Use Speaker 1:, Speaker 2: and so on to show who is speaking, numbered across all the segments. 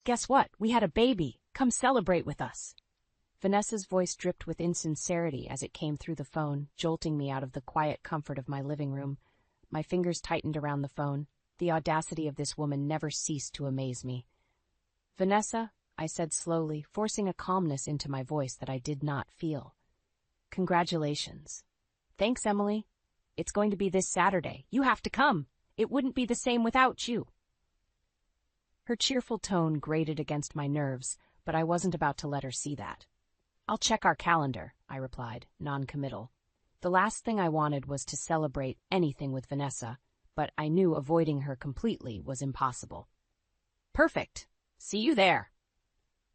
Speaker 1: Guess what? We had a baby. Come celebrate with us. Vanessa's voice dripped with insincerity as it came through the phone, jolting me out of the quiet comfort of my living room. My fingers tightened around the phone. The audacity of this woman never ceased to amaze me. Vanessa, I said slowly, forcing a calmness into my voice that I did not feel. Congratulations. Thanks, Emily. It's going to be this Saturday. You have to come. It wouldn't be the same without you. Her cheerful tone grated against my nerves, but I wasn't about to let her see that. I'll check our calendar, I replied, non-committal. The last thing I wanted was to celebrate anything with Vanessa, but I knew avoiding her completely was impossible. Perfect. See you there.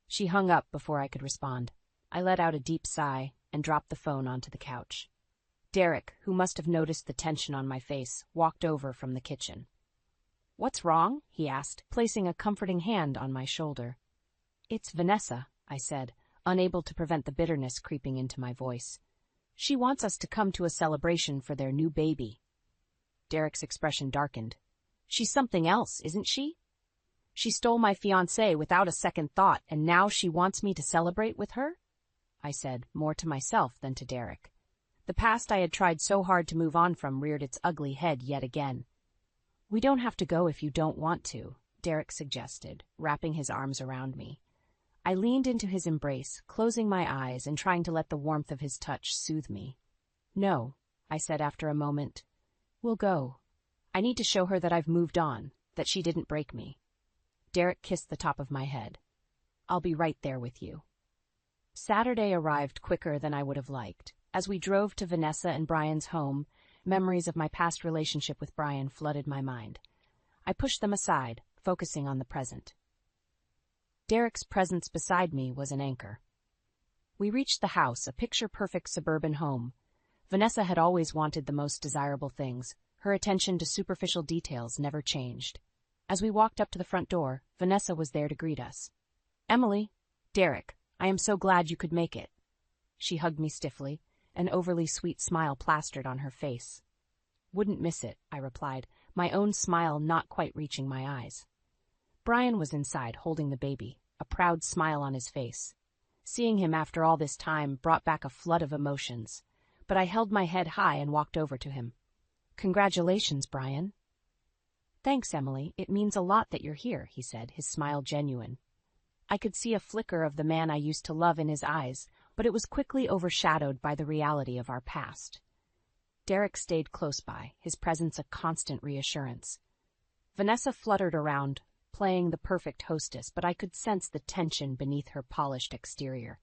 Speaker 1: She hung up before I could respond. I let out a deep sigh and dropped the phone onto the couch. Derek, who must have noticed the tension on my face, walked over from the kitchen. What's wrong? He asked, placing a comforting hand on my shoulder. It's Vanessa, I said, unable to prevent the bitterness creeping into my voice. She wants us to come to a celebration for their new baby. Derek's expression darkened. She's something else, isn't she? She stole my fiancé without a second thought, and now she wants me to celebrate with her? I said, more to myself than to Derek. The past I had tried so hard to move on from reared its ugly head yet again. We don't have to go if you don't want to, Derek suggested, wrapping his arms around me. I leaned into his embrace, closing my eyes and trying to let the warmth of his touch soothe me. No, I said after a moment. We'll go. I need to show her that I've moved on, that she didn't break me. Derek kissed the top of my head. I'll be right there with you. Saturday arrived quicker than I would have liked. As we drove to Vanessa and Brian's home, memories of my past relationship with Brian flooded my mind. I pushed them aside, focusing on the present. Derek's presence beside me was an anchor. We reached the house, a picture-perfect suburban home. Vanessa had always wanted the most desirable things. Her attention to superficial details never changed. As we walked up to the front door, Vanessa was there to greet us. Emily, Derek, I am so glad you could make it. She hugged me stiffly, an overly sweet smile plastered on her face. Wouldn't miss it, I replied, my own smile not quite reaching my eyes. Brian was inside, holding the baby, a proud smile on his face. Seeing him after all this time brought back a flood of emotions, but I held my head high and walked over to him. Congratulations, Brian. Thanks, Emily. It means a lot that you're here, he said, his smile genuine. I could see a flicker of the man I used to love in his eyes, but it was quickly overshadowed by the reality of our past. Derek stayed close by, his presence a constant reassurance. Vanessa fluttered around, playing the perfect hostess, but I could sense the tension beneath her polished exterior.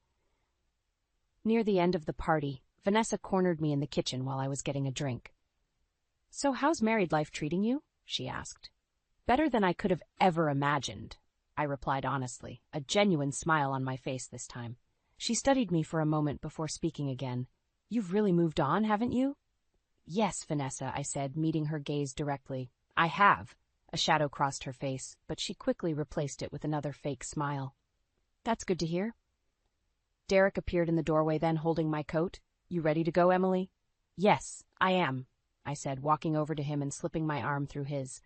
Speaker 1: Near the end of the party, Vanessa cornered me in the kitchen while I was getting a drink. So how's married life treating you? She asked. Better than I could have ever imagined, I replied honestly, a genuine smile on my face this time. She studied me for a moment before speaking again. You've really moved on, haven't you? Yes, Vanessa, I said, meeting her gaze directly. I have. A shadow crossed her face, but she quickly replaced it with another fake smile. That's good to hear. Derek appeared in the doorway then, holding my coat. You ready to go, Emily? Yes, I am, I said, walking over to him and slipping my arm through his.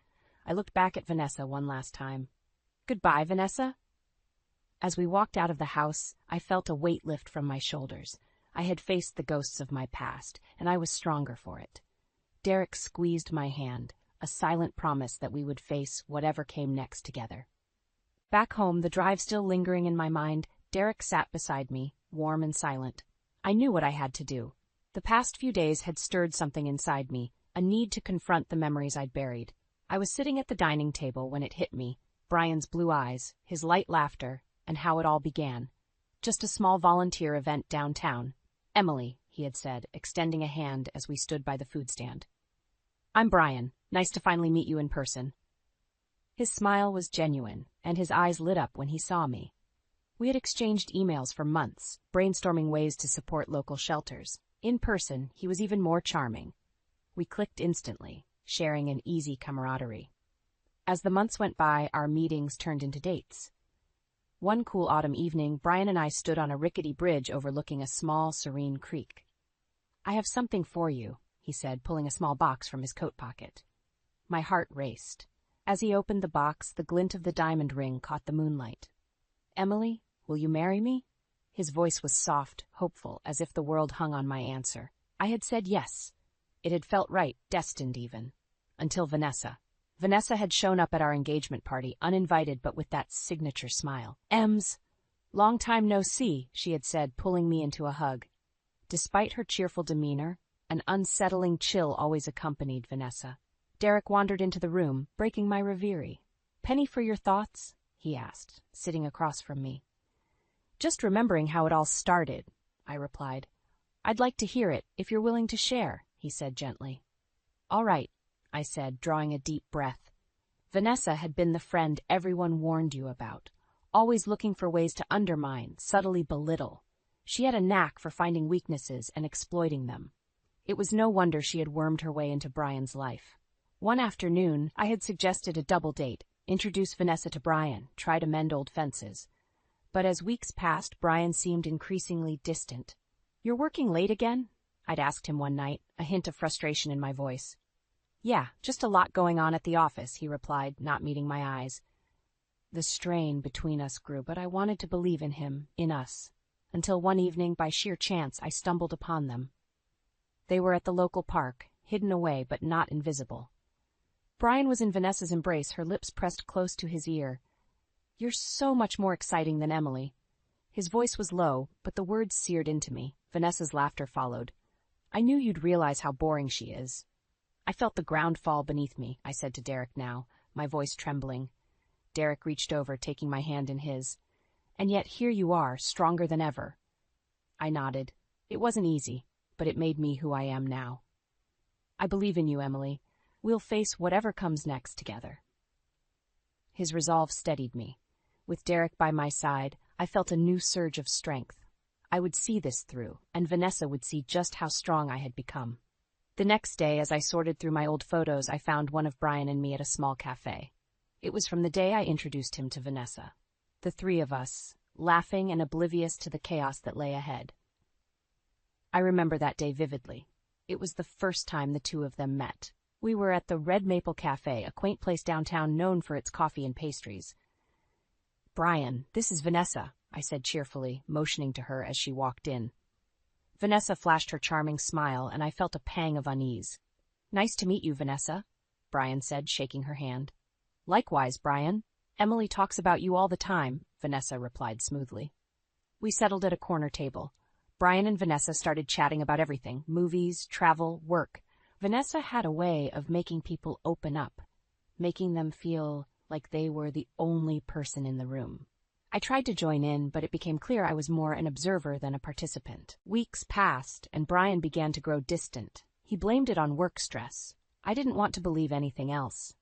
Speaker 1: I looked back at Vanessa one last time. Goodbye, Vanessa. As we walked out of the house, I felt a weight lift from my shoulders. I had faced the ghosts of my past, and I was stronger for it. Derek squeezed my hand, a silent promise that we would face whatever came next together. Back home, the drive still lingering in my mind, Derek sat beside me, warm and silent. I knew what I had to do. The past few days had stirred something inside me, a need to confront the memories I'd buried. I was sitting at the dining table when it hit me, Brian's blue eyes, his light laughter, and how it all began. Just a small volunteer event downtown. Emily, he had said, extending a hand as we stood by the food stand. I'm Brian. Nice to finally meet you in person. His smile was genuine, and his eyes lit up when he saw me. We had exchanged emails for months, brainstorming ways to support local shelters. In person, he was even more charming. We clicked instantly, sharing an easy camaraderie. As the months went by, our meetings turned into dates. One cool autumn evening, Brian and I stood on a rickety bridge overlooking a small, serene creek. I have something for you, he said, pulling a small box from his coat pocket. My heart raced. As he opened the box, the glint of the diamond ring caught the moonlight. "Emily, will you marry me?" His voice was soft, hopeful, as if the world hung on my answer. I had said yes. It had felt right, destined even. Until Vanessa. Vanessa had shown up at our engagement party, uninvited but with that signature smile. "Ems, long time no see," she had said, pulling me into a hug. Despite her cheerful demeanor, an unsettling chill always accompanied Vanessa. Derek wandered into the room, breaking my reverie. "Penny for your thoughts?" he asked, sitting across from me. "Just remembering how it all started," I replied. "I'd like to hear it, if you're willing to share," he said gently. "All right," I said, drawing a deep breath. Vanessa had been the friend everyone warned you about, always looking for ways to undermine, subtly belittle. She had a knack for finding weaknesses and exploiting them. It was no wonder she had wormed her way into Brian's life. One afternoon, I had suggested a double date, introduce Vanessa to Brian, try to mend old fences. But as weeks passed, Brian seemed increasingly distant. "You're working late again?" I'd asked him one night, a hint of frustration in my voice. "Yeah, just a lot going on at the office," he replied, not meeting my eyes. The strain between us grew, but I wanted to believe in him, in us, until one evening, by sheer chance, I stumbled upon them. They were at the local park, hidden away but not invisible. Brian was in Vanessa's embrace, her lips pressed close to his ear. "You're so much more exciting than Emily." His voice was low, but the words seared into me. Vanessa's laughter followed. "I knew you'd realize how boring she is." I felt the ground fall beneath me, I said to Derek now, my voice trembling. Derek reached over, taking my hand in his. "And yet here you are, stronger than ever." I nodded. It wasn't easy, but it made me who I am now. "I believe in you, Emily. We'll face whatever comes next together." His resolve steadied me. With Derek by my side, I felt a new surge of strength. I would see this through, and Vanessa would see just how strong I had become. The next day, as I sorted through my old photos, I found one of Brian and me at a small cafe. It was from the day I introduced him to Vanessa. The three of us, laughing and oblivious to the chaos that lay ahead. I remember that day vividly. It was the first time the two of them met. We were at the Red Maple Cafe, a quaint place downtown known for its coffee and pastries. "Brian, this is Vanessa," I said cheerfully, motioning to her as she walked in. Vanessa flashed her charming smile, and I felt a pang of unease. "Nice to meet you, Vanessa," Brian said, shaking her hand. "Likewise, Brian. Emily talks about you all the time," Vanessa replied smoothly. We settled at a corner table. Brian and Vanessa started chatting about everything: movies, travel, work. Vanessa had a way of making people open up, making them feel like they were the only person in the room. I tried to join in, but it became clear I was more an observer than a participant. Weeks passed, and Brian began to grow distant. He blamed it on work stress. I didn't want to believe anything else.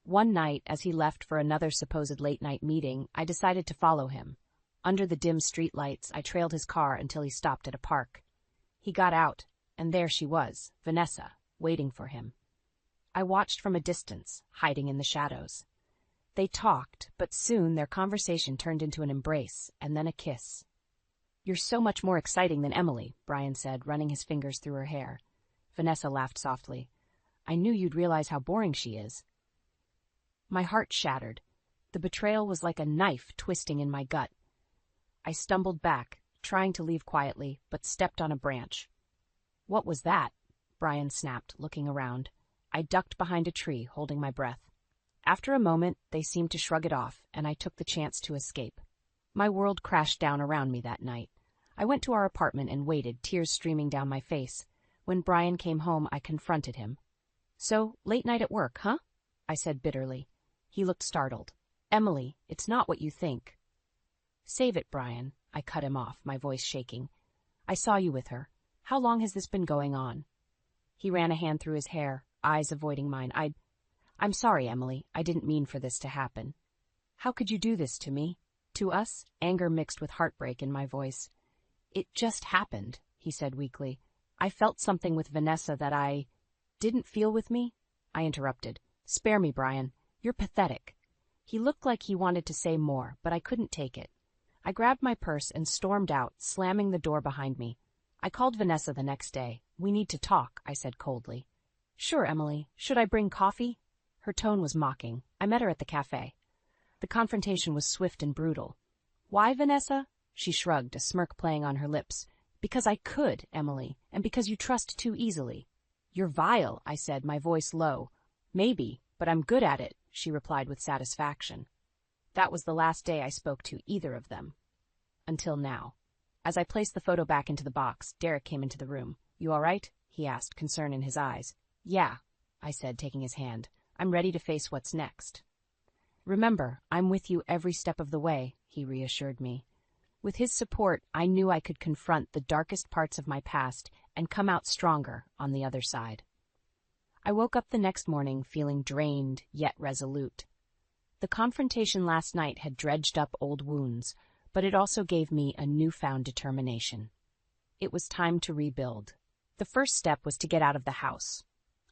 Speaker 1: One night, as he left for another supposed late-night meeting, I decided to follow him. Under the dim streetlights, I trailed his car until he stopped at a park. He got out, and there she was, Vanessa, waiting for him. I watched from a distance, hiding in the shadows. They talked, but soon their conversation turned into an embrace, and then a kiss. "You're so much more exciting than Emily," Brian said, running his fingers through her hair. Vanessa laughed softly. "I knew you'd realize how boring she is." My heart shattered. The betrayal was like a knife twisting in my gut. I stumbled back, trying to leave quietly, but stepped on a branch. "What was that?" Brian snapped, looking around. I ducked behind a tree, holding my breath. After a moment, they seemed to shrug it off, and I took the chance to escape. My world crashed down around me that night. I went to our apartment and waited, tears streaming down my face. When Brian came home, I confronted him. "So, late night at work, huh?" I said bitterly. He looked startled. "Emily, it's not what you think." "Save it, Brian," I cut him off, my voice shaking. "I saw you with her. How long has this been going on?" He ran a hand through his hair, eyes avoiding mine. I'm sorry, Emily. I didn't mean for this to happen." "How could you do this to me? To us?" Anger mixed with heartbreak in my voice. "It just happened," he said weakly. "I felt something with Vanessa that I didn't feel with me." I interrupted. "Spare me, Brian. You're pathetic." He looked like he wanted to say more, but I couldn't take it. I grabbed my purse and stormed out, slamming the door behind me. I called Vanessa the next day. "We need to talk," I said coldly. "Sure, Emily. Should I bring coffee?" Her tone was mocking. I met her at the cafe. The confrontation was swift and brutal. Why, Vanessa? She shrugged, a smirk playing on her lips. Because I could, Emily, and because you trust too easily. You're vile, I said, my voice low. Maybe, but I'm good at it, she replied with satisfaction. That was the last day I spoke to either of them. Until now. As I placed the photo back into the box, Derek came into the room. You all right? He asked, concern in his eyes. Yeah, I said, taking his hand. I'm ready to face what's next. Remember, I'm with you every step of the way, he reassured me. With his support, I knew I could confront the darkest parts of my past and come out stronger on the other side. I woke up the next morning feeling drained yet resolute. The confrontation last night had dredged up old wounds, but it also gave me a newfound determination. It was time to rebuild. The first step was to get out of the house.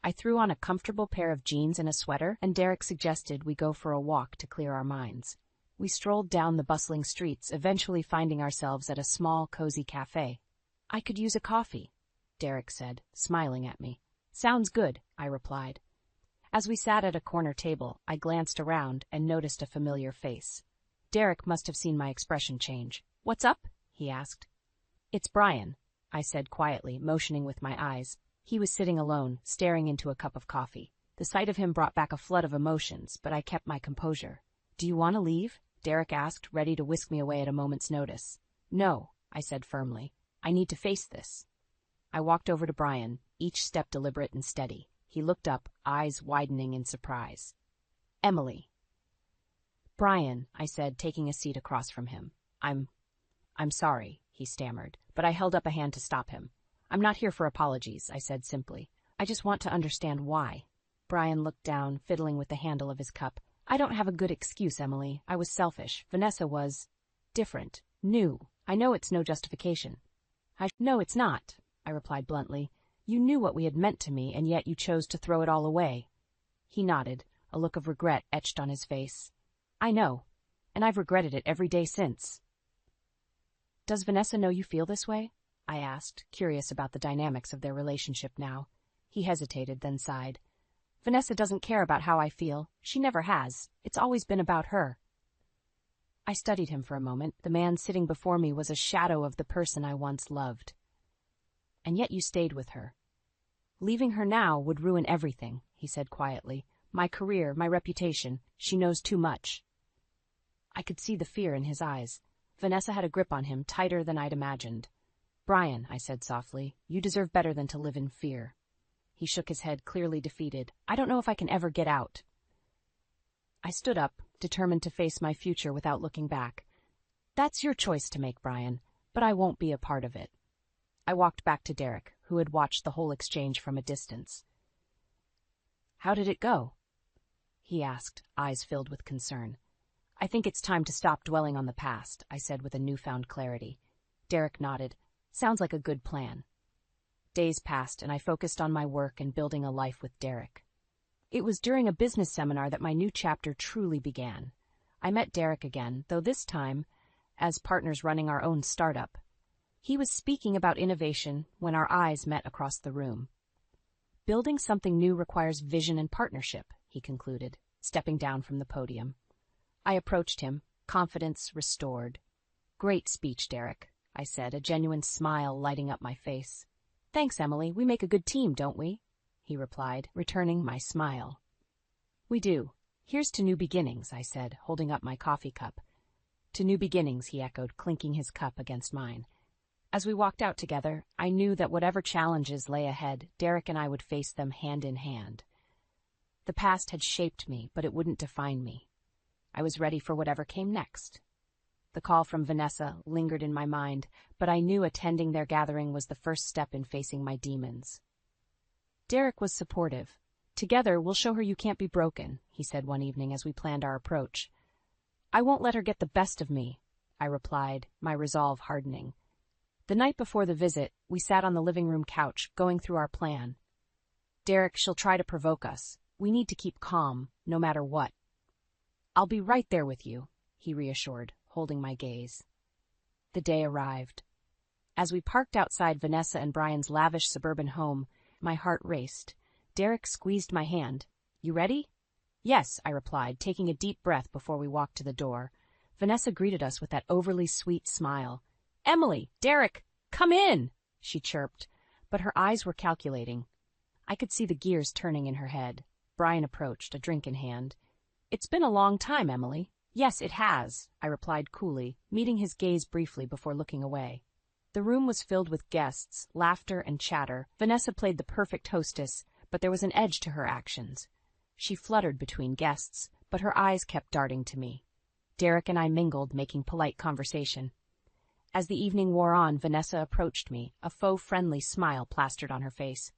Speaker 1: I threw on a comfortable pair of jeans and a sweater, and Derek suggested we go for a walk to clear our minds. We strolled down the bustling streets, eventually finding ourselves at a small, cozy cafe. I could use a coffee, Derek said, smiling at me. Sounds good, I replied. As we sat at a corner table, I glanced around and noticed a familiar face. Derek must have seen my expression change. What's up? He asked. It's Brian, I said quietly, motioning with my eyes. He was sitting alone, staring into a cup of coffee. The sight of him brought back a flood of emotions, but I kept my composure. Do you want to leave? Derek asked, ready to whisk me away at a moment's notice. No, I said firmly. I need to face this. I walked over to Brian, each step deliberate and steady. He looked up, eyes widening in surprise. Emily. Brian, I said, taking a seat across from him. I'm sorry, he stammered, but I held up a hand to stop him. I'm not here for apologies, I said simply. I just want to understand why. Brian looked down, fiddling with the handle of his cup. I don't have a good excuse, Emily. I was selfish. Vanessa was different, new. I know it's no justification. No, it's not, I replied bluntly. You knew what we had meant to me, and yet you chose to throw it all away. He nodded, a look of regret etched on his face. I know, and I've regretted it every day since. Does Vanessa know you feel this way? I asked, curious about the dynamics of their relationship now. He hesitated, then sighed. Vanessa doesn't care about how I feel. She never has. It's always been about her. I studied him for a moment. The man sitting before me was a shadow of the person I once loved. And yet you stayed with her. Leaving her now would ruin everything, he said quietly. My career, my reputation. She knows too much. I could see the fear in his eyes. Vanessa had a grip on him, tighter than I'd imagined. Brian, I said softly, you deserve better than to live in fear. He shook his head, clearly defeated. I don't know if I can ever get out. I stood up, determined to face my future without looking back. That's your choice to make, Brian, but I won't be a part of it. I walked back to Derek, who had watched the whole exchange from a distance. How did it go? He asked, eyes filled with concern. I think it's time to stop dwelling on the past, I said with a newfound clarity. Derek nodded. Sounds like a good plan. Days passed, and I focused on my work and building a life with Derek. It was during a business seminar that my new chapter truly began. I met Derek again, though this time as partners running our own startup. He was speaking about innovation when our eyes met across the room. Building something new requires vision and partnership, he concluded, stepping down from the podium. I approached him, confidence restored. Great speech, Derek, I said, a genuine smile lighting up my face. Thanks, Emily. We make a good team, don't we? He replied, returning my smile. We do. Here's to new beginnings, I said, holding up my coffee cup. To new beginnings, he echoed, clinking his cup against mine. As we walked out together, I knew that whatever challenges lay ahead, Derek and I would face them hand in hand. The past had shaped me, but it wouldn't define me. I was ready for whatever came next. The call from Vanessa lingered in my mind, but I knew attending their gathering was the first step in facing my demons. Derek was supportive. Together, we'll show her you can't be broken, he said one evening as we planned our approach. I won't let her get the best of me, I replied, my resolve hardening. The night before the visit, we sat on the living room couch, going through our plan. Derek, she'll try to provoke us. We need to keep calm, no matter what. I'll be right there with you, he reassured, holding my gaze. The day arrived. As we parked outside Vanessa and Brian's lavish suburban home, my heart raced. Derek squeezed my hand. You ready? Yes, I replied, taking a deep breath before we walked to the door. Vanessa greeted us with that overly sweet smile. Emily, Derek, come in, she chirped, but her eyes were calculating. I could see the gears turning in her head. Brian approached, a drink in hand. It's been a long time, Emily. Yes, it has, I replied coolly, meeting his gaze briefly before looking away. The room was filled with guests, laughter, and chatter. Vanessa played the perfect hostess, but there was an edge to her actions. She fluttered between guests, but her eyes kept darting to me. Derek and I mingled, making polite conversation. As the evening wore on, Vanessa approached me, a faux friendly smile plastered on her face.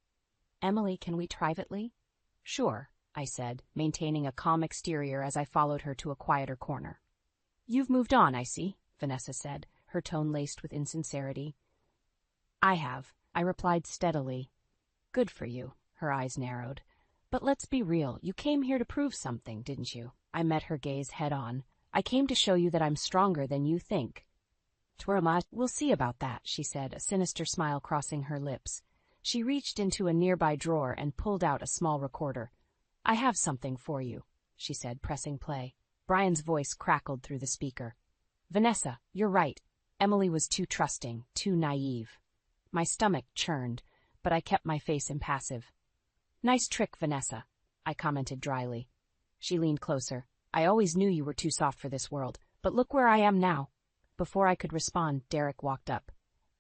Speaker 1: Emily, can we privately? Sure, I said, maintaining a calm exterior as I followed her to a quieter corner. You've moved on, I see, Vanessa said, her tone laced with insincerity. I have, I replied steadily. Good for you, her eyes narrowed. But let's be real, you came here to prove something, didn't you? I met her gaze head on. I came to show you that I'm stronger than you think. We'll see about that, she said, a sinister smile crossing her lips. She reached into a nearby drawer and pulled out a small recorder. I have something for you, she said, pressing play. Brian's voice crackled through the speaker. Vanessa, you're right. Emily was too trusting, too naive. My stomach churned, but I kept my face impassive. Nice trick, Vanessa, I commented dryly. She leaned closer. I always knew you were too soft for this world, but look where I am now. Before I could respond, Derek walked up.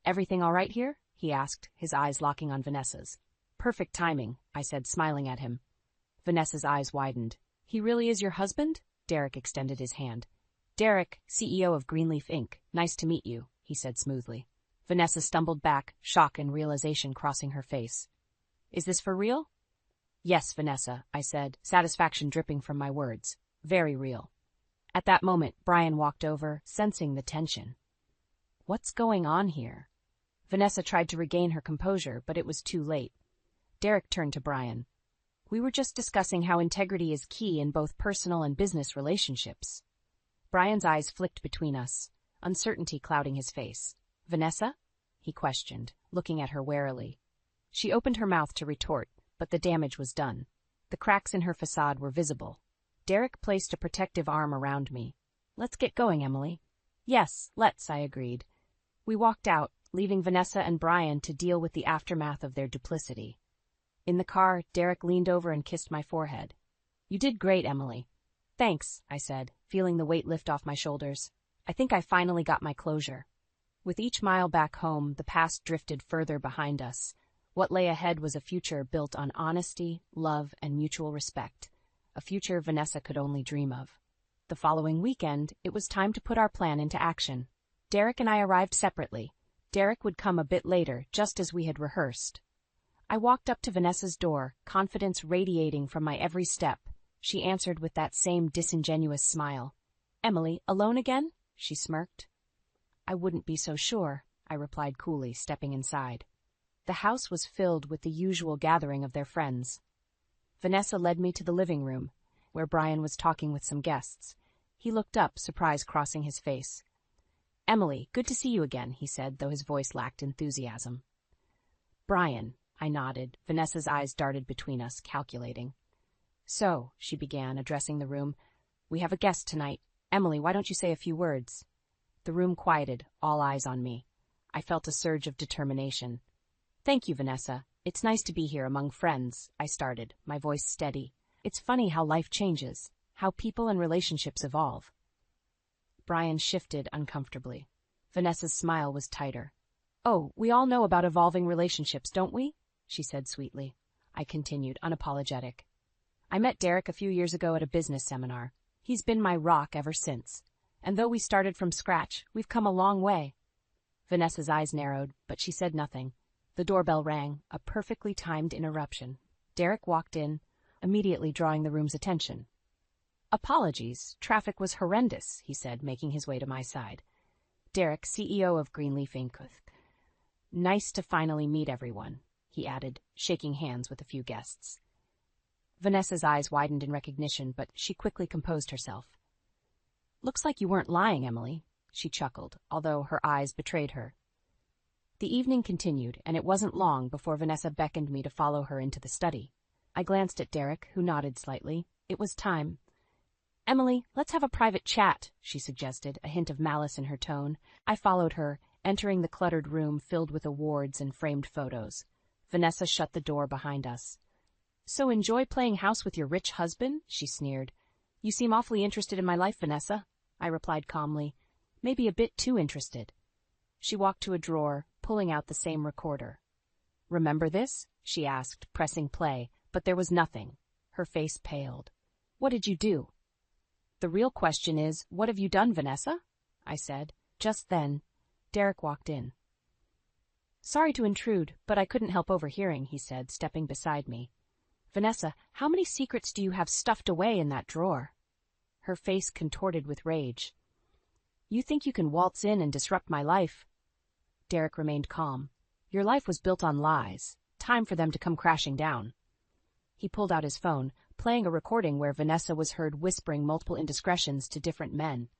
Speaker 1: Everything all right here? He asked, his eyes locking on Vanessa's. Perfect timing, I said, smiling at him. Vanessa's eyes widened. He really is your husband? Derek extended his hand. Derek, CEO of Greenleaf Inc. Nice to meet you, he said smoothly. Vanessa stumbled back, shock and realization crossing her face. Is this for real? Yes, Vanessa, I said, satisfaction dripping from my words. Very real. At that moment, Brian walked over, sensing the tension. What's going on here? Vanessa tried to regain her composure, but it was too late. Derek turned to Brian. We were just discussing how integrity is key in both personal and business relationships. Brian's eyes flicked between us, uncertainty clouding his face. Vanessa? He questioned, looking at her warily. She opened her mouth to retort, but the damage was done. The cracks in her facade were visible. Derek placed a protective arm around me. Let's get going, Emily. Yes, let's, I agreed. We walked out, leaving Vanessa and Brian to deal with the aftermath of their duplicity. In the car, Derek leaned over and kissed my forehead. You did great, Emily. Thanks, I said, feeling the weight lift off my shoulders. I think I finally got my closure. With each mile back home, the past drifted further behind us. What lay ahead was a future built on honesty, love, and mutual respect. A future Vanessa could only dream of. The following weekend, it was time to put our plan into action. Derek and I arrived separately. Derek would come a bit later, just as we had rehearsed. I walked up to Vanessa's door, confidence radiating from my every step. She answered with that same disingenuous smile. Emily, alone again? She smirked. I wouldn't be so sure, I replied coolly, stepping inside. The house was filled with the usual gathering of their friends. Vanessa led me to the living room, where Brian was talking with some guests. He looked up, surprise crossing his face. Emily, good to see you again, he said, though his voice lacked enthusiasm. Brian, I nodded. Vanessa's eyes darted between us, calculating. So, she began, addressing the room, we have a guest tonight. Emily, why don't you say a few words? The room quieted, all eyes on me. I felt a surge of determination. Thank you, Vanessa. It's nice to be here among friends, I started, my voice steady. It's funny how life changes, how people and relationships evolve. Brian shifted uncomfortably. Vanessa's smile was tighter. Oh, we all know about evolving relationships, don't we? She said sweetly. I continued, unapologetic. I met Derek a few years ago at a business seminar. He's been my rock ever since. And though we started from scratch, we've come a long way. Vanessa's eyes narrowed, but she said nothing. The doorbell rang, a perfectly timed interruption. Derek walked in, immediately drawing the room's attention. Apologies, traffic was horrendous, he said, making his way to my side. Derek, CEO of Greenleaf Inc. Nice to finally meet everyone, he added, shaking hands with a few guests. Vanessa's eyes widened in recognition, but she quickly composed herself. Looks like you weren't lying, Emily, she chuckled, although her eyes betrayed her. The evening continued, and it wasn't long before Vanessa beckoned me to follow her into the study. I glanced at Derek, who nodded slightly. It was time. "Emily, let's have a private chat," she suggested, a hint of malice in her tone. I followed her, entering the cluttered room filled with awards and framed photos. Vanessa shut the door behind us. "So enjoy playing house with your rich husband?" she sneered. "You seem awfully interested in my life, Vanessa," I replied calmly. "Maybe a bit too interested." She walked to a drawer, pulling out the same recorder. "Remember this?" she asked, pressing play, but there was nothing. Her face paled. "What did you do?" "The real question is, what have you done, Vanessa?" I said. Just then, Derek walked in. "Sorry to intrude, but I couldn't help overhearing," he said, stepping beside me. "Vanessa, how many secrets do you have stuffed away in that drawer?" Her face contorted with rage. "You think you can waltz in and disrupt my life?" Derek remained calm. "Your life was built on lies. Time for them to come crashing down." He pulled out his phone, playing a recording where Vanessa was heard whispering multiple indiscretions to different men.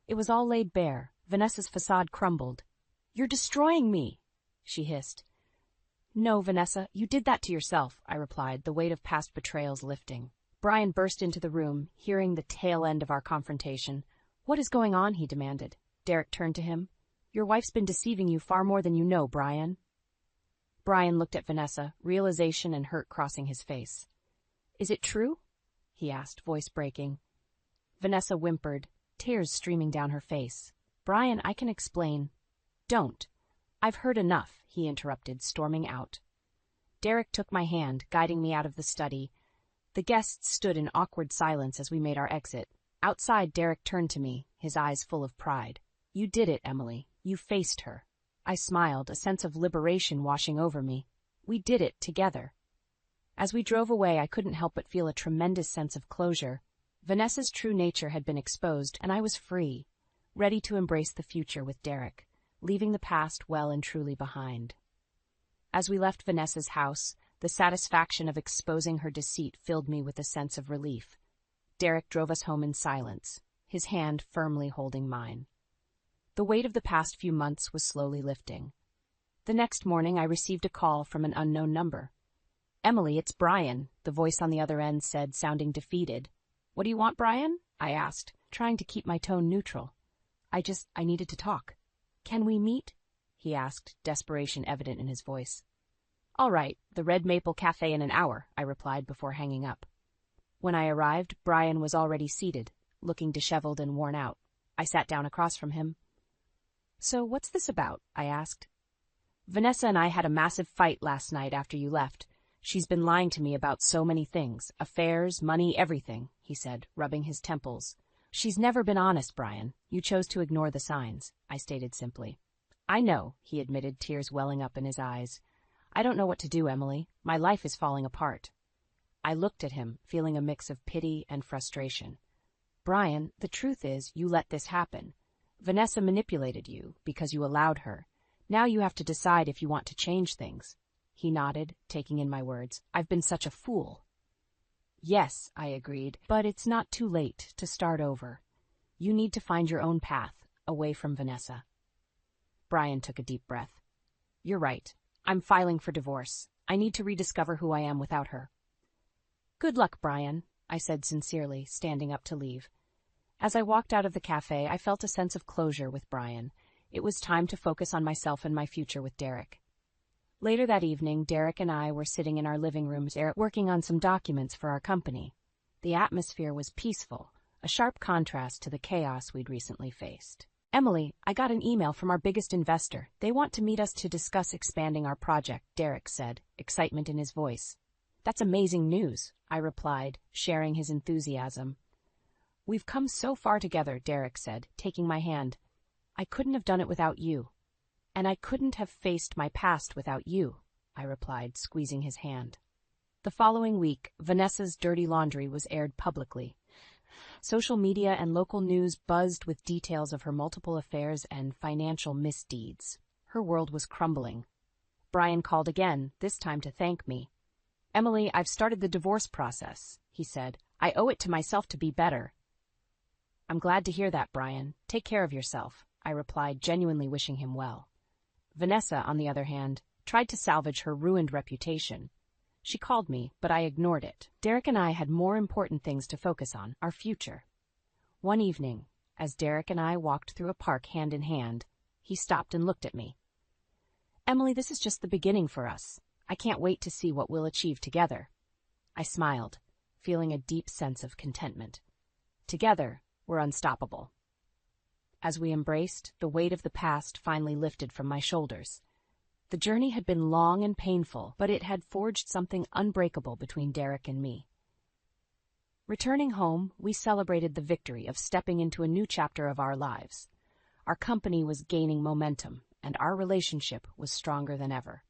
Speaker 1: It was all laid bare. Vanessa's facade crumbled. "You're destroying me," she hissed. "No, Vanessa, you did that to yourself," I replied, the weight of past betrayals lifting. Brian burst into the room, hearing the tail end of our confrontation. "What is going on?" he demanded. Derek turned to him. "Your wife's been deceiving you far more than you know, Brian." Brian looked at Vanessa, realization and hurt crossing his face. "Is it true?" he asked, voice breaking. Vanessa whimpered, tears streaming down her face. "Brian, I can explain." "Don't. I've heard enough," he interrupted, storming out. Derek took my hand, guiding me out of the study. The guests stood in awkward silence as we made our exit. Outside, Derek turned to me, his eyes full of pride. "You did it, Emily. You faced her." I smiled, a sense of liberation washing over me. We did it together. As we drove away, I couldn't help but feel a tremendous sense of closure. Vanessa's true nature had been exposed, and I was free, ready to embrace the future with Derek, leaving the past well and truly behind. As we left Vanessa's house, the satisfaction of exposing her deceit filled me with a sense of relief. Derek drove us home in silence, his hand firmly holding mine. The weight of the past few months was slowly lifting. The next morning, I received a call from an unknown number. "Emily, it's Brian," the voice on the other end said, sounding defeated. "What do you want, Brian?" I asked, trying to keep my tone neutral. I needed to talk." "Can we meet?" he asked, desperation evident in his voice. "All right, the Red Maple Cafe in an hour," I replied before hanging up. When I arrived, Brian was already seated, looking disheveled and worn out. I sat down across from him. "So what's this about?" I asked. "Vanessa and I had a massive fight last night after you left. She's been lying to me about so many things, affairs, money, everything," he said, rubbing his temples. "She's never been honest, Brian. You chose to ignore the signs," I stated simply. "I know," he admitted, tears welling up in his eyes. "I don't know what to do, Emily. My life is falling apart." I looked at him, feeling a mix of pity and frustration. "Brian, the truth is, you let this happen. Vanessa manipulated you because you allowed her. Now you have to decide if you want to change things." He nodded, taking in my words. "I've been such a fool." "Yes," I agreed, "but it's not too late to start over. You need to find your own path, away from Vanessa." Brian took a deep breath. "You're right. I'm filing for divorce. I need to rediscover who I am without her." "Good luck, Brian," I said sincerely, standing up to leave. As I walked out of the cafe, I felt a sense of closure with Brian. It was time to focus on myself and my future with Derek. Later that evening, Derek and I were sitting in our living rooms working on some documents for our company. The atmosphere was peaceful, a sharp contrast to the chaos we'd recently faced. "Emily, I got an email from our biggest investor. They want to meet us to discuss expanding our project," Derek said, excitement in his voice. "That's amazing news," I replied, sharing his enthusiasm. "We've come so far together," Derek said, taking my hand. "I couldn't have done it without you." "And I couldn't have faced my past without you," I replied, squeezing his hand. The following week, Vanessa's dirty laundry was aired publicly. Social media and local news buzzed with details of her multiple affairs and financial misdeeds. Her world was crumbling. Brian called again, this time to thank me. "Emily, I've started the divorce process," he said. "I owe it to myself to be better." "I'm glad to hear that, Brian. Take care of yourself," I replied, genuinely wishing him well. Vanessa, on the other hand, tried to salvage her ruined reputation. She called me, but I ignored it. Derek and I had more important things to focus on, our future. One evening, as Derek and I walked through a park hand in hand, he stopped and looked at me. "Emily, this is just the beginning for us. I can't wait to see what we'll achieve together." I smiled, feeling a deep sense of contentment. Together, we're unstoppable. As we embraced, the weight of the past finally lifted from my shoulders. The journey had been long and painful, but it had forged something unbreakable between Derek and me. Returning home, we celebrated the victory of stepping into a new chapter of our lives. Our company was gaining momentum, and our relationship was stronger than ever.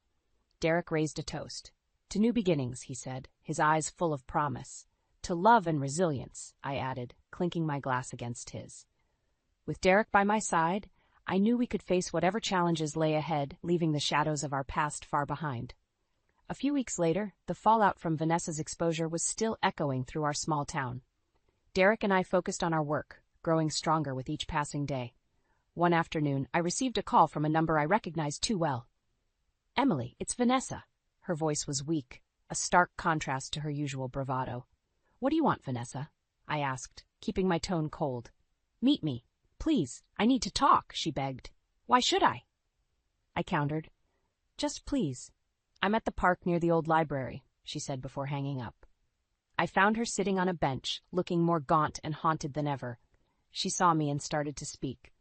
Speaker 1: Derek raised a toast. "To new beginnings," he said, his eyes full of promise. "To love and resilience," I added, clinking my glass against his. With Derek by my side, I knew we could face whatever challenges lay ahead, leaving the shadows of our past far behind. A few weeks later, the fallout from Vanessa's exposure was still echoing through our small town. Derek and I focused on our work, growing stronger with each passing day. One afternoon, I received a call from a number I recognized too well. "Emily, it's Vanessa." Her voice was weak, a stark contrast to her usual bravado. "What do you want, Vanessa?" I asked, keeping my tone cold. "Meet me. Please, I need to talk," she begged. "Why should I?" I countered. "Just please." "I'm at the park near the old library," she said before hanging up. I found her sitting on a bench, looking more gaunt and haunted than ever. She saw me and started to speak.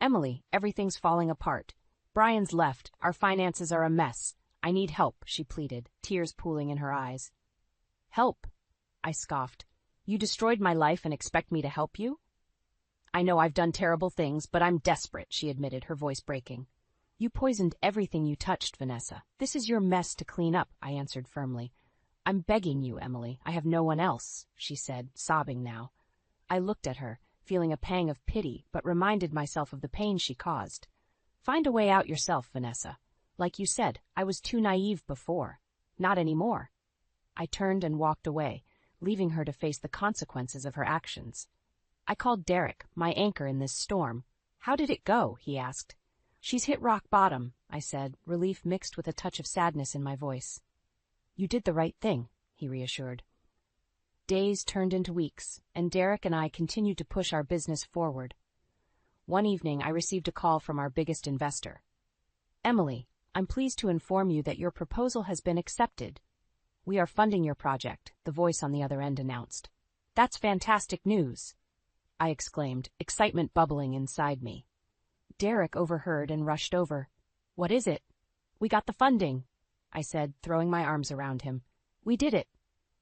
Speaker 1: "Emily, everything's falling apart. Brian's left. Our finances are a mess. I need help," she pleaded, tears pooling in her eyes. "Help?" I scoffed. "You destroyed my life and expect me to help you?" "I know I've done terrible things, but I'm desperate," she admitted, her voice breaking. "You poisoned everything you touched, Vanessa. This is your mess to clean up," I answered firmly. "I'm begging you, Emily. I have no one else," she said, sobbing now. I looked at her, feeling a pang of pity, but reminded myself of the pain she caused. "Find a way out yourself, Vanessa. Like you said, I was too naive before. Not anymore." I turned and walked away, leaving her to face the consequences of her actions. I called Derek, my anchor in this storm. "How did it go?" he asked. "She's hit rock bottom," I said, relief mixed with a touch of sadness in my voice. "You did the right thing," he reassured. Days turned into weeks, and Derek and I continued to push our business forward. One evening, I received a call from our biggest investor. "Emily, I'm pleased to inform you that your proposal has been accepted. We are funding your project," the voice on the other end announced. "That's fantastic news," I exclaimed, excitement bubbling inside me. Derek overheard and rushed over. "What is it?" "We got the funding," I said, throwing my arms around him. "We did it."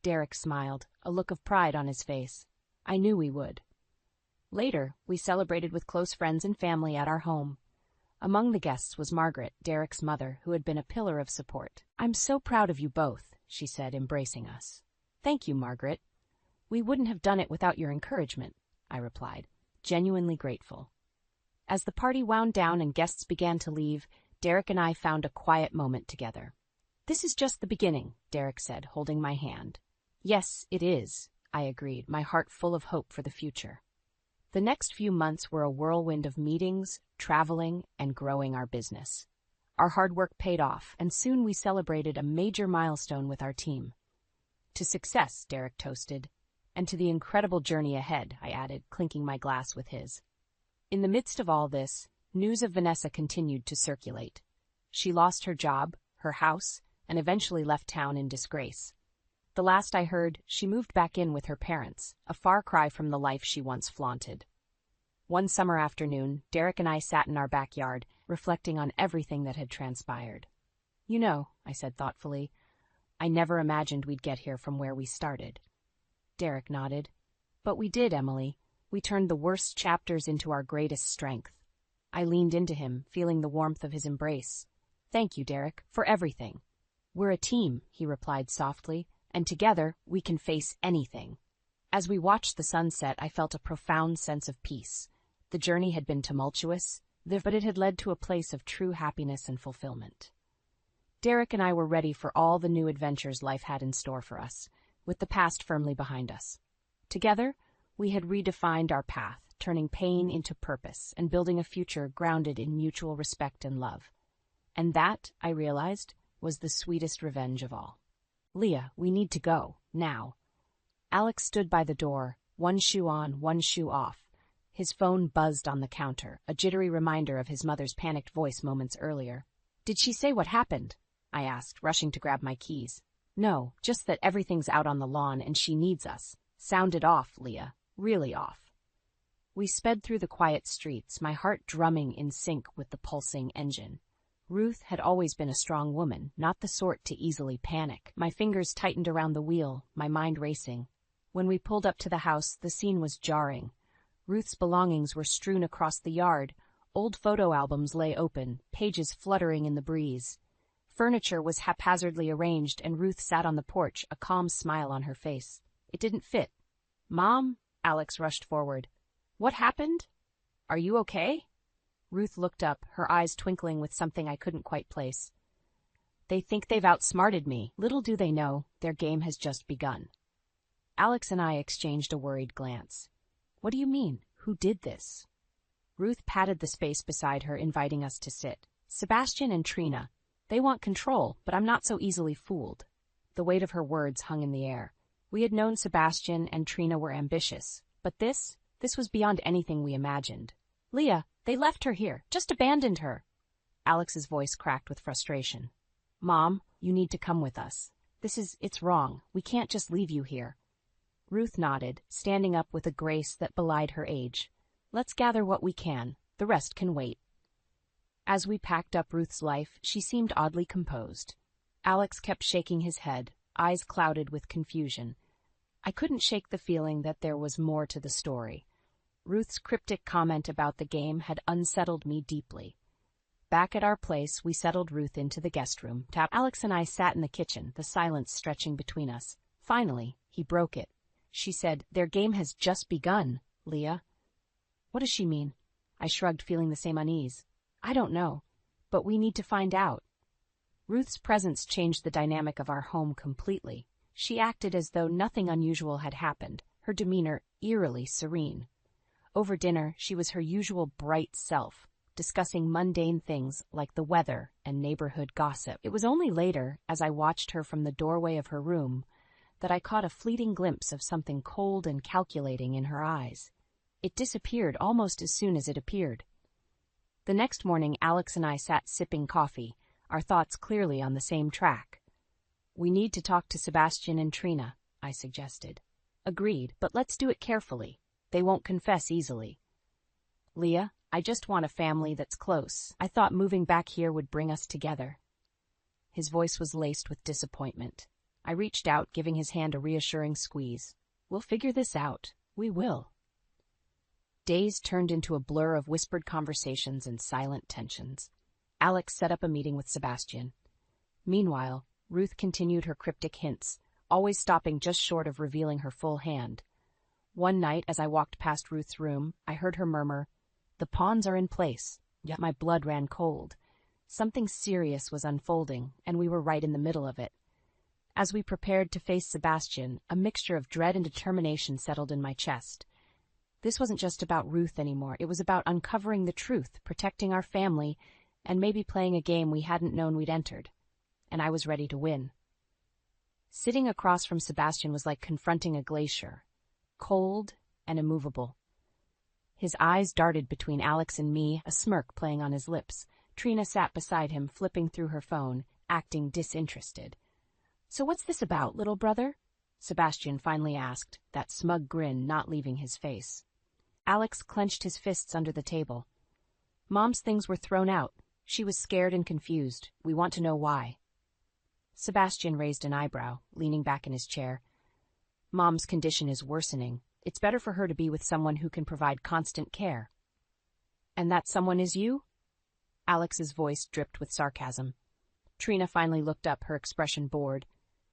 Speaker 1: Derek smiled, a look of pride on his face. I knew we would. Later, we celebrated with close friends and family at our home. Among the guests was Margaret, Derek's mother, who had been a pillar of support. "I'm so proud of you both," she said, embracing us. "Thank you, Margaret." "We wouldn't have done it without your encouragement," I replied, genuinely grateful. As the party wound down and guests began to leave, Derek and I found a quiet moment together. "This is just the beginning," Derek said, holding my hand. "Yes, it is," I agreed, my heart full of hope for the future. The next few months were a whirlwind of meetings, traveling, and growing our business. Our hard work paid off, and soon we celebrated a major milestone with our team. "To success," Derek toasted. "And to the incredible journey ahead," I added, clinking my glass with his. In the midst of all this, news of Vanessa continued to circulate. She lost her job, her house, and eventually left town in disgrace. The last I heard, she moved back in with her parents, a far cry from the life she once flaunted. One summer afternoon, Derek and I sat in our backyard, reflecting on everything that had transpired. "You know," I said thoughtfully, "I never imagined we'd get here from where we started." Derek nodded. "But we did, Emily. We turned the worst chapters into our greatest strength." I leaned into him, feeling the warmth of his embrace. "Thank you, Derek, for everything." "We're a team," he replied softly, "and together we can face anything." As we watched the sunset, I felt a profound sense of peace. The journey had been tumultuous, but it had led to a place of true happiness and fulfillment. Derek and I were ready for all the new adventures life had in store for us, with the past firmly behind us. Together, we had redefined our path, turning pain into purpose and building a future grounded in mutual respect and love. And that, I realized, was the sweetest revenge of all. Leah, we need to go, now. Alex stood by the door, one shoe on, one shoe off. His phone buzzed on the counter, a jittery reminder of his mother's panicked voice moments earlier. Did she say what happened? I asked, rushing to grab my keys. No, just that everything's out on the lawn and she needs us. Sound it off, Leah. Really off. We sped through the quiet streets, my heart drumming in sync with the pulsing engine. Ruth had always been a strong woman, not the sort to easily panic. My fingers tightened around the wheel, my mind racing. When we pulled up to the house, the scene was jarring. Ruth's belongings were strewn across the yard. Old photo albums lay open, pages fluttering in the breeze. Furniture was haphazardly arranged, and Ruth sat on the porch, a calm smile on her face. It didn't fit. Mom? Alex rushed forward. What happened? Are you okay? Ruth looked up, her eyes twinkling with something I couldn't quite place. They think they've outsmarted me. Little do they know, their game has just begun. Alex and I exchanged a worried glance. What do you mean? Who did this? Ruth patted the space beside her, inviting us to sit. Sebastian and Trina. They want control, but I'm not so easily fooled. The weight of her words hung in the air. We had known Sebastian and Trina were ambitious, but this was beyond anything we imagined. Leah, they left her here, just abandoned her. Alex's voice cracked with frustration. Mom, you need to come with us. It's wrong. We can't just leave you here. Ruth nodded, standing up with a grace that belied her age. Let's gather what we can. The rest can wait. As we packed up Ruth's life, she seemed oddly composed. Alex kept shaking his head, eyes clouded with confusion. I couldn't shake the feeling that there was more to the story. Ruth's cryptic comment about the game had unsettled me deeply. Back at our place, we settled Ruth into the guest room. Alex and I sat in the kitchen, the silence stretching between us. Finally, he broke it. She said, "Their game has just begun, Leah." What does she mean? I shrugged, feeling the same unease. I don't know, but we need to find out. Ruth's presence changed the dynamic of our home completely. She acted as though nothing unusual had happened, her demeanor eerily serene. Over dinner, she was her usual bright self, discussing mundane things like the weather and neighborhood gossip. It was only later, as I watched her from the doorway of her room, that I caught a fleeting glimpse of something cold and calculating in her eyes. It disappeared almost as soon as it appeared. The next morning, Alex and I sat sipping coffee, our thoughts clearly on the same track. We need to talk to Sebastian and Trina, I suggested. Agreed, but let's do it carefully. They won't confess easily. Leah, I just want a family that's close. I thought moving back here would bring us together. His voice was laced with disappointment. I reached out, giving his hand a reassuring squeeze. We'll figure this out. We will. Days turned into a blur of whispered conversations and silent tensions. Alex set up a meeting with Sebastian. Meanwhile, Ruth continued her cryptic hints, always stopping just short of revealing her full hand. One night, as I walked past Ruth's room, I heard her murmur, "The pawns are in place." Yet my blood ran cold. Something serious was unfolding, and we were right in the middle of it. As we prepared to face Sebastian, a mixture of dread and determination settled in my chest. This wasn't just about Ruth anymore. It was about uncovering the truth, protecting our family, and maybe playing a game we hadn't known we'd entered. And I was ready to win. Sitting across from Sebastian was like confronting a glacier, cold and immovable. His eyes darted between Alex and me, a smirk playing on his lips. Trina sat beside him, flipping through her phone, acting disinterested. "So what's this about, little brother?" Sebastian finally asked, that smug grin not leaving his face. Alex clenched his fists under the table. "Mom's things were thrown out. She was scared and confused. We want to know why." Sebastian raised an eyebrow, leaning back in his chair. "Mom's condition is worsening. It's better for her to be with someone who can provide constant care." "And that someone is you?" Alex's voice dripped with sarcasm. Trina finally looked up, her expression bored.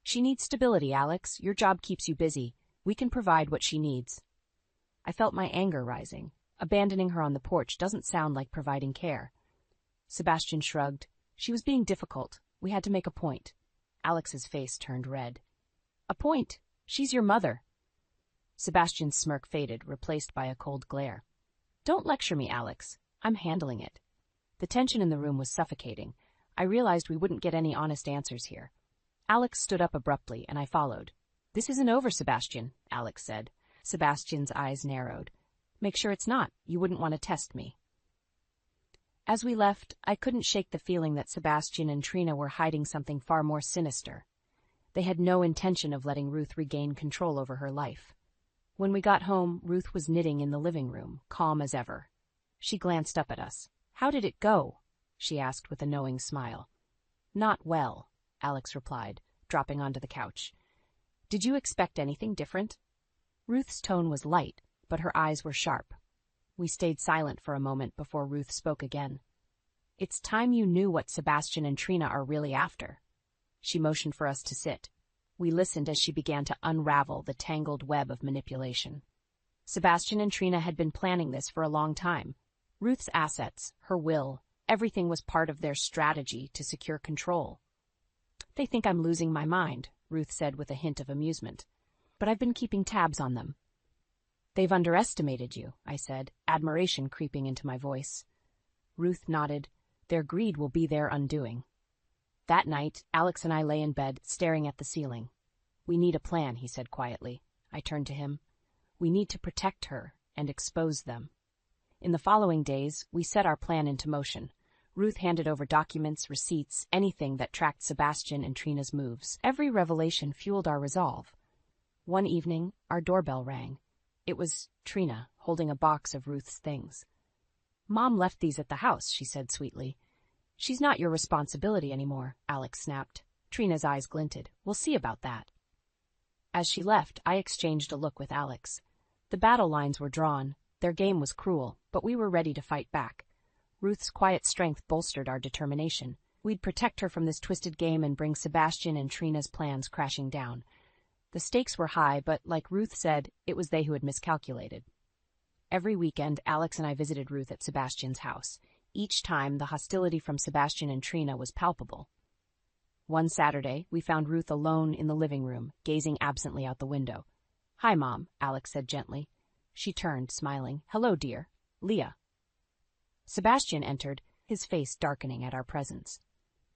Speaker 1: "She needs stability, Alex. Your job keeps you busy. We can provide what she needs." I felt my anger rising. Abandoning her on the porch doesn't sound like providing care. Sebastian shrugged. "She was being difficult. We had to make a point." Alex's face turned red. "A point? She's your mother." Sebastian's smirk faded, replaced by a cold glare. "Don't lecture me, Alex. I'm handling it." The tension in the room was suffocating. I realized we wouldn't get any honest answers here. Alex stood up abruptly, and I followed. "This isn't over, Sebastian," Alex said. Sebastian's eyes narrowed. "Make sure it's not. You wouldn't want to test me." As we left, I couldn't shake the feeling that Sebastian and Trina were hiding something far more sinister. They had no intention of letting Ruth regain control over her life. When we got home, Ruth was knitting in the living room, calm as ever. She glanced up at us. "How did it go?" she asked with a knowing smile. "Not well," Alex replied, dropping onto the couch. "Did you expect anything different?" Ruth's tone was light, but her eyes were sharp. We stayed silent for a moment before Ruth spoke again. "It's time you knew what Sebastian and Trina are really after." She motioned for us to sit. We listened as she began to unravel the tangled web of manipulation. Sebastian and Trina had been planning this for a long time. Ruth's assets, her will, everything was part of their strategy to secure control. "They think I'm losing my mind," Ruth said with a hint of amusement. "But I've been keeping tabs on them." "They've underestimated you," I said, admiration creeping into my voice. Ruth nodded. "Their greed will be their undoing." That night, Alex and I lay in bed, staring at the ceiling. "We need a plan," he said quietly. I turned to him. "We need to protect her and expose them." In the following days, we set our plan into motion. Ruth handed over documents, receipts, anything that tracked Sebastian and Trina's moves. Every revelation fueled our resolve. One evening, our doorbell rang. It was Trina, holding a box of Ruth's things. "Mom left these at the house," she said sweetly. "She's not your responsibility anymore," Alex snapped. Trina's eyes glinted. "We'll see about that." As she left, I exchanged a look with Alex. The battle lines were drawn. Their game was cruel, but we were ready to fight back. Ruth's quiet strength bolstered our determination. We'd protect her from this twisted game and bring Sebastian and Trina's plans crashing down. The stakes were high, but like Ruth said, it was they who had miscalculated. Every weekend, Alex and I visited Ruth at Sebastian's house. Each time, the hostility from Sebastian and Trina was palpable. One Saturday, we found Ruth alone in the living room, gazing absently out the window. "Hi, Mom," Alex said gently. She turned, smiling. "Hello, dear. Leah." Sebastian entered, his face darkening at our presence.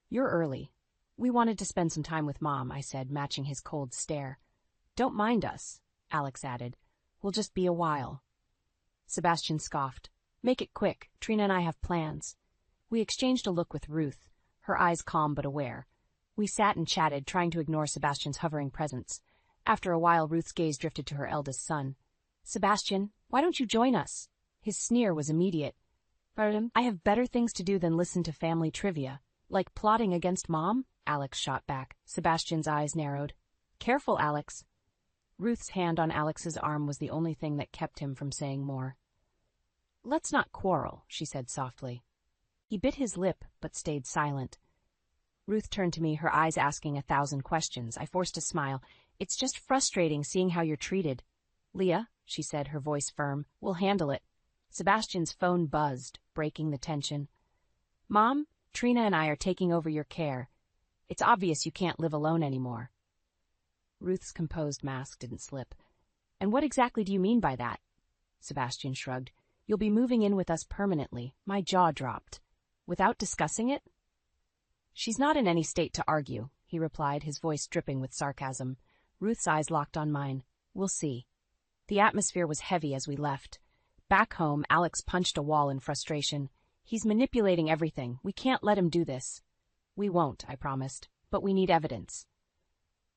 Speaker 1: "You're early." "We wanted to spend some time with Mom," I said, matching his cold stare. "Don't mind us," Alex added. "We'll just be a while." Sebastian scoffed. "Make it quick. Trina and I have plans." We exchanged a look with Ruth, her eyes calm but aware. We sat and chatted, trying to ignore Sebastian's hovering presence. After a while, Ruth's gaze drifted to her eldest son. "Sebastian, why don't you join us?" His sneer was immediate. "Pardon? I have better things to do than listen to family trivia." "Like plotting against Mom?" Alex shot back. Sebastian's eyes narrowed. "Careful, Alex." Ruth's hand on Alex's arm was the only thing that kept him from saying more. "Let's not quarrel," she said softly. He bit his lip, but stayed silent. Ruth turned to me, her eyes asking 1,000 questions. I forced a smile. "It's just frustrating seeing how you're treated." "Leah," she said, her voice firm, "we'll handle it." Sebastian's phone buzzed, breaking the tension. "Mom, Trina and I are taking over your care. It's obvious you can't live alone anymore." Ruth's composed mask didn't slip. "And what exactly do you mean by that?" Sebastian shrugged. "You'll be moving in with us permanently." My jaw dropped. "Without discussing it?" "She's not in any state to argue," he replied, his voice dripping with sarcasm. Ruth's eyes locked on mine. "We'll see." The atmosphere was heavy as we left. Back home, Alex punched a wall in frustration. "He's manipulating everything. We can't let him do this." "We won't," I promised. "But we need evidence."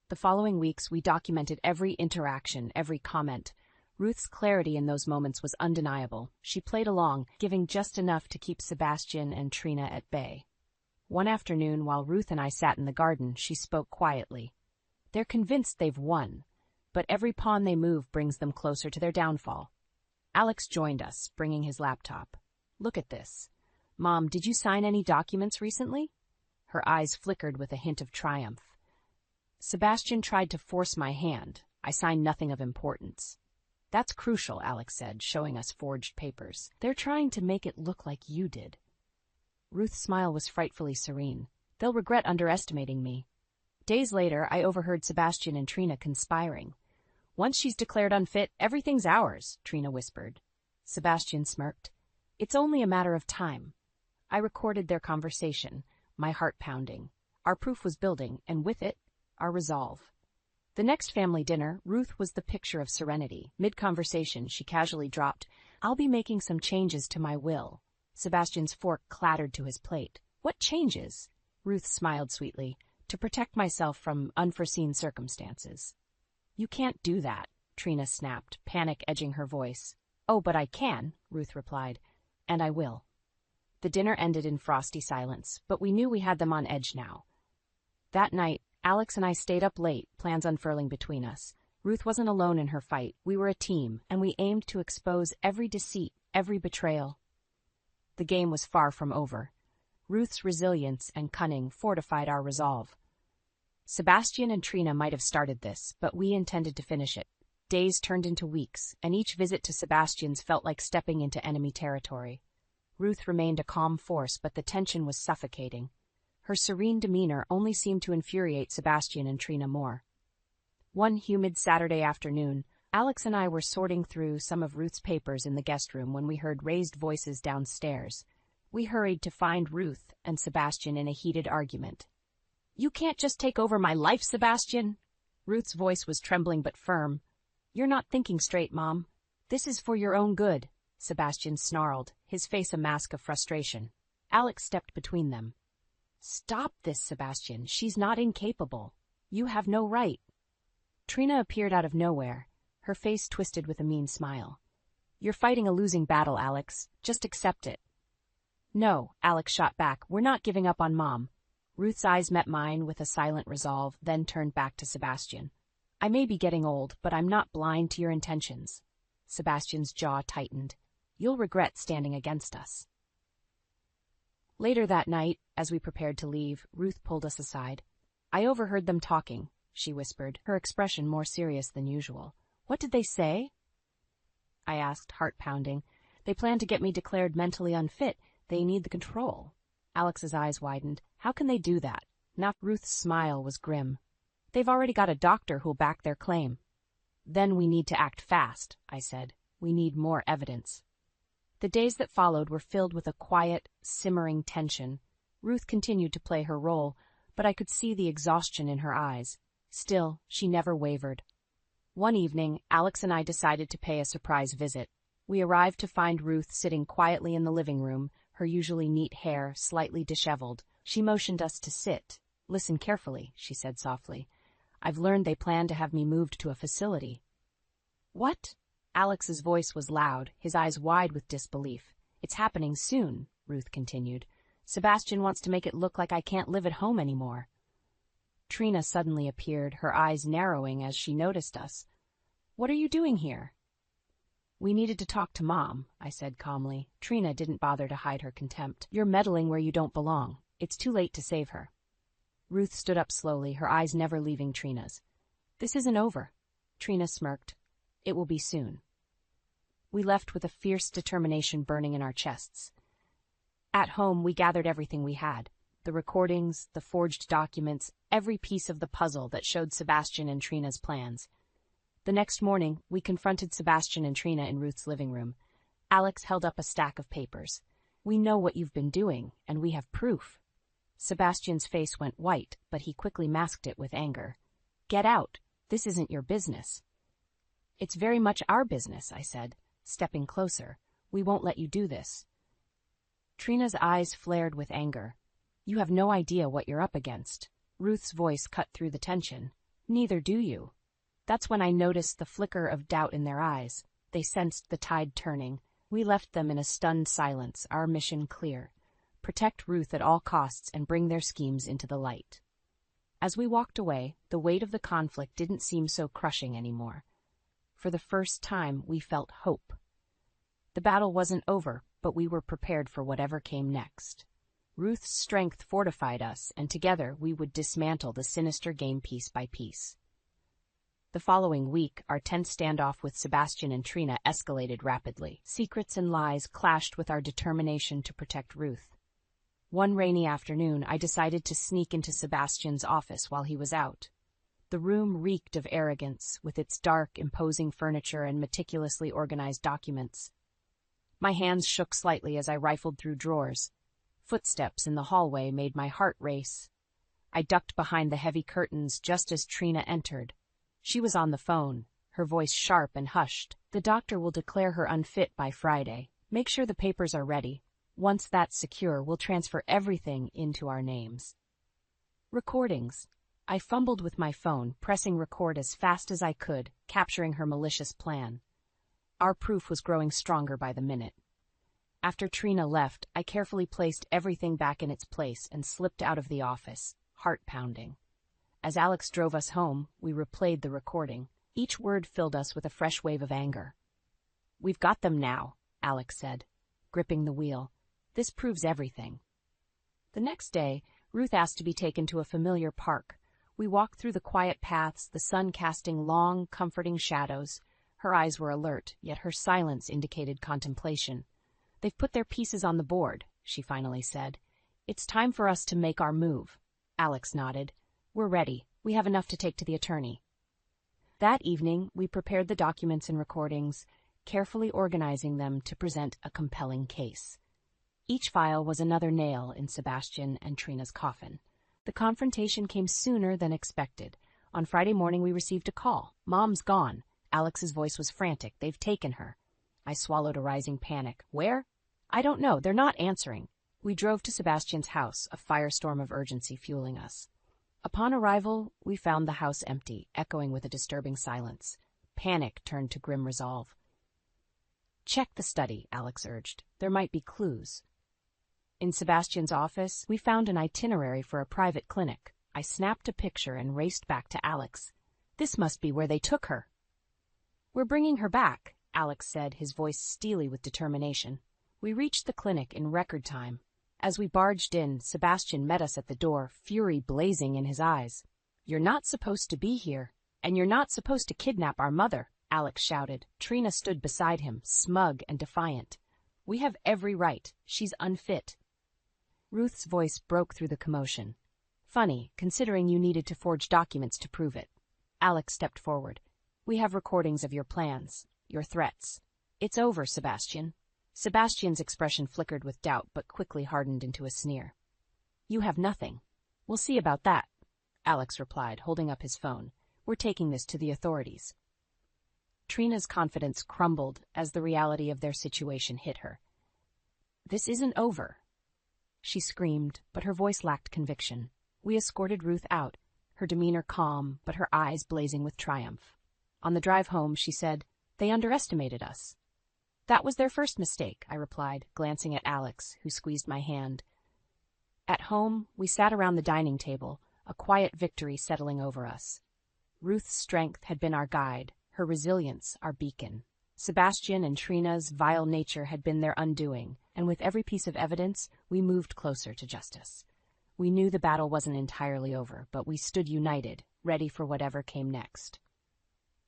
Speaker 1: The following weeks, we documented every interaction, every comment. Ruth's clarity in those moments was undeniable. She played along, giving just enough to keep Sebastian and Trina at bay. One afternoon, while Ruth and I sat in the garden, she spoke quietly. "They're convinced they've won, but every pawn they move brings them closer to their downfall." Alex joined us, bringing his laptop. "Look at this. Mom, did you sign any documents recently?" Her eyes flickered with a hint of triumph. "Sebastian tried to force my hand. I signed nothing of importance." "That's crucial," Alex said, showing us forged papers. "They're trying to make it look like you did." Ruth's smile was frightfully serene. "They'll regret underestimating me." Days later, I overheard Sebastian and Trina conspiring. "Once she's declared unfit, everything's ours," Trina whispered. Sebastian smirked. "It's only a matter of time." I recorded their conversation, my heart pounding. Our proof was building, and with it, our resolve. The next family dinner, Ruth was the picture of serenity. Mid-conversation, she casually dropped, "I'll be making some changes to my will." Sebastian's fork clattered to his plate. "What changes?" Ruth smiled sweetly. "To protect myself from unforeseen circumstances." "You can't do that," Trina snapped, panic edging her voice. "Oh, but I can," Ruth replied, "and I will." The dinner ended in frosty silence, but we knew we had them on edge now. That night, Alex and I stayed up late, plans unfurling between us. Ruth wasn't alone in her fight. We were a team, and we aimed to expose every deceit, every betrayal. The game was far from over. Ruth's resilience and cunning fortified our resolve. Sebastian and Trina might have started this, but we intended to finish it. Days turned into weeks, and each visit to Sebastian's felt like stepping into enemy territory. Ruth remained a calm force, but the tension was suffocating. Her serene demeanor only seemed to infuriate Sebastian and Trina more. One humid Saturday afternoon, Alex and I were sorting through some of Ruth's papers in the guest room when we heard raised voices downstairs. We hurried to find Ruth and Sebastian in a heated argument. "You can't just take over my life, Sebastian!" Ruth's voice was trembling but firm. "You're not thinking straight, Mom. This is for your own good," Sebastian snarled, his face a mask of frustration. Alex stepped between them. "Stop this, Sebastian. She's not incapable. You have no right." Trina appeared out of nowhere, her face twisted with a mean smile. "You're fighting a losing battle, Alex. Just accept it." "No," Alex shot back. "We're not giving up on Mom." Ruth's eyes met mine with a silent resolve, then turned back to Sebastian. "I may be getting old, but I'm not blind to your intentions." Sebastian's jaw tightened. "You'll regret standing against us." Later that night, as we prepared to leave, Ruth pulled us aside. "I overheard them talking," she whispered, her expression more serious than usual. "What did they say?" I asked, heart pounding. "They plan to get me declared mentally unfit. They need the control." Alex's eyes widened. "How can they do that?" Now Ruth's smile was grim. "They've already got a doctor who'll back their claim." "Then we need to act fast," I said. "We need more evidence." The days that followed were filled with a quiet, simmering tension. Ruth continued to play her role, but I could see the exhaustion in her eyes. Still, she never wavered. One evening, Alex and I decided to pay a surprise visit. We arrived to find Ruth sitting quietly in the living room, her usually neat hair slightly disheveled. She motioned us to sit. "Listen carefully," she said softly. "I've learned they plan to have me moved to a facility." "What?" Alex's voice was loud, his eyes wide with disbelief. "It's happening soon," Ruth continued. "Sebastian wants to make it look like I can't live at home anymore." Trina suddenly appeared, her eyes narrowing as she noticed us. "What are you doing here?" "We needed to talk to Mom," I said calmly. Trina didn't bother to hide her contempt. "You're meddling where you don't belong. It's too late to save her." Ruth stood up slowly, her eyes never leaving Trina's. "This isn't over." Trina smirked. "It will be soon." We left with a fierce determination burning in our chests. At home, we gathered everything we had. The recordings, the forged documents, every piece of the puzzle that showed Sebastian and Trina's plans. The next morning, we confronted Sebastian and Trina in Ruth's living room. Alex held up a stack of papers. "We know what you've been doing, and we have proof." Sebastian's face went white, but he quickly masked it with anger. "Get out. This isn't your business." "It's very much our business," I said, stepping closer. "We won't let you do this." Trina's eyes flared with anger. "You have no idea what you're up against." Ruth's voice cut through the tension. "Neither do you." That's when I noticed the flicker of doubt in their eyes. They sensed the tide turning. We left them in a stunned silence, our mission clear. Protect Ruth at all costs and bring their schemes into the light. As we walked away, the weight of the conflict didn't seem so crushing anymore. For the first time, we felt hope. The battle wasn't over, but we were prepared for whatever came next. Ruth's strength fortified us, and together we would dismantle the sinister game piece by piece. The following week, our tense standoff with Sebastian and Trina escalated rapidly. Secrets and lies clashed with our determination to protect Ruth. One rainy afternoon, I decided to sneak into Sebastian's office while he was out. The room reeked of arrogance, with its dark, imposing furniture and meticulously organized documents. My hands shook slightly as I rifled through drawers. Footsteps in the hallway made my heart race. I ducked behind the heavy curtains just as Trina entered. She was on the phone, her voice sharp and hushed. The doctor will declare her unfit by Friday. Make sure the papers are ready. Once that's secure, we'll transfer everything into our names. Recordings. I fumbled with my phone, pressing record as fast as I could, capturing her malicious plan. Our proof was growing stronger by the minute. After Trina left, I carefully placed everything back in its place and slipped out of the office, heart pounding. As Alex drove us home, we replayed the recording. Each word filled us with a fresh wave of anger. "We've got them now," Alex said, gripping the wheel. "This proves everything." The next day, Ruth asked to be taken to a familiar park. We walked through the quiet paths, the sun casting long, comforting shadows. Her eyes were alert, yet her silence indicated contemplation. "They've put their pieces on the board," she finally said. "It's time for us to make our move." Alex nodded. "We're ready. We have enough to take to the attorney." That evening, we prepared the documents and recordings, carefully organizing them to present a compelling case. Each file was another nail in Sebastian and Trina's coffin. The confrontation came sooner than expected. On Friday morning, we received a call. "Mom's gone." Alex's voice was frantic. "They've taken her." I swallowed a rising panic. "Where?" "I don't know. They're not answering." We drove to Sebastian's house, a firestorm of urgency fueling us. Upon arrival, we found the house empty, echoing with a disturbing silence. Panic turned to grim resolve. "Check the study," Alex urged. "There might be clues." In Sebastian's office, we found an itinerary for a private clinic. I snapped a picture and raced back to Alex. "This must be where they took her." "We're bringing her back," Alex said, his voice steely with determination. We reached the clinic in record time. As we barged in, Sebastian met us at the door, fury blazing in his eyes. "You're not supposed to be here, and you're not supposed to kidnap our mother," Alex shouted. Trina stood beside him, smug and defiant. "We have every right. She's unfit." Ruth's voice broke through the commotion. "Funny, considering you needed to forge documents to prove it." Alex stepped forward. "We have recordings of your plans, your threats. It's over, Sebastian." Sebastian's expression flickered with doubt, but quickly hardened into a sneer. "You have nothing." "We'll see about that," Alex replied, holding up his phone. "We're taking this to the authorities." Trina's confidence crumbled as the reality of their situation hit her. "This isn't over," she screamed, but her voice lacked conviction. We escorted Ruth out, her demeanor calm, but her eyes blazing with triumph. On the drive home, she said, "They underestimated us." "That was their first mistake," I replied, glancing at Alex, who squeezed my hand. At home, we sat around the dining table, a quiet victory settling over us. Ruth's strength had been our guide, her resilience our beacon. Sebastian and Trina's vile nature had been their undoing, and with every piece of evidence, we moved closer to justice. We knew the battle wasn't entirely over, but we stood united, ready for whatever came next.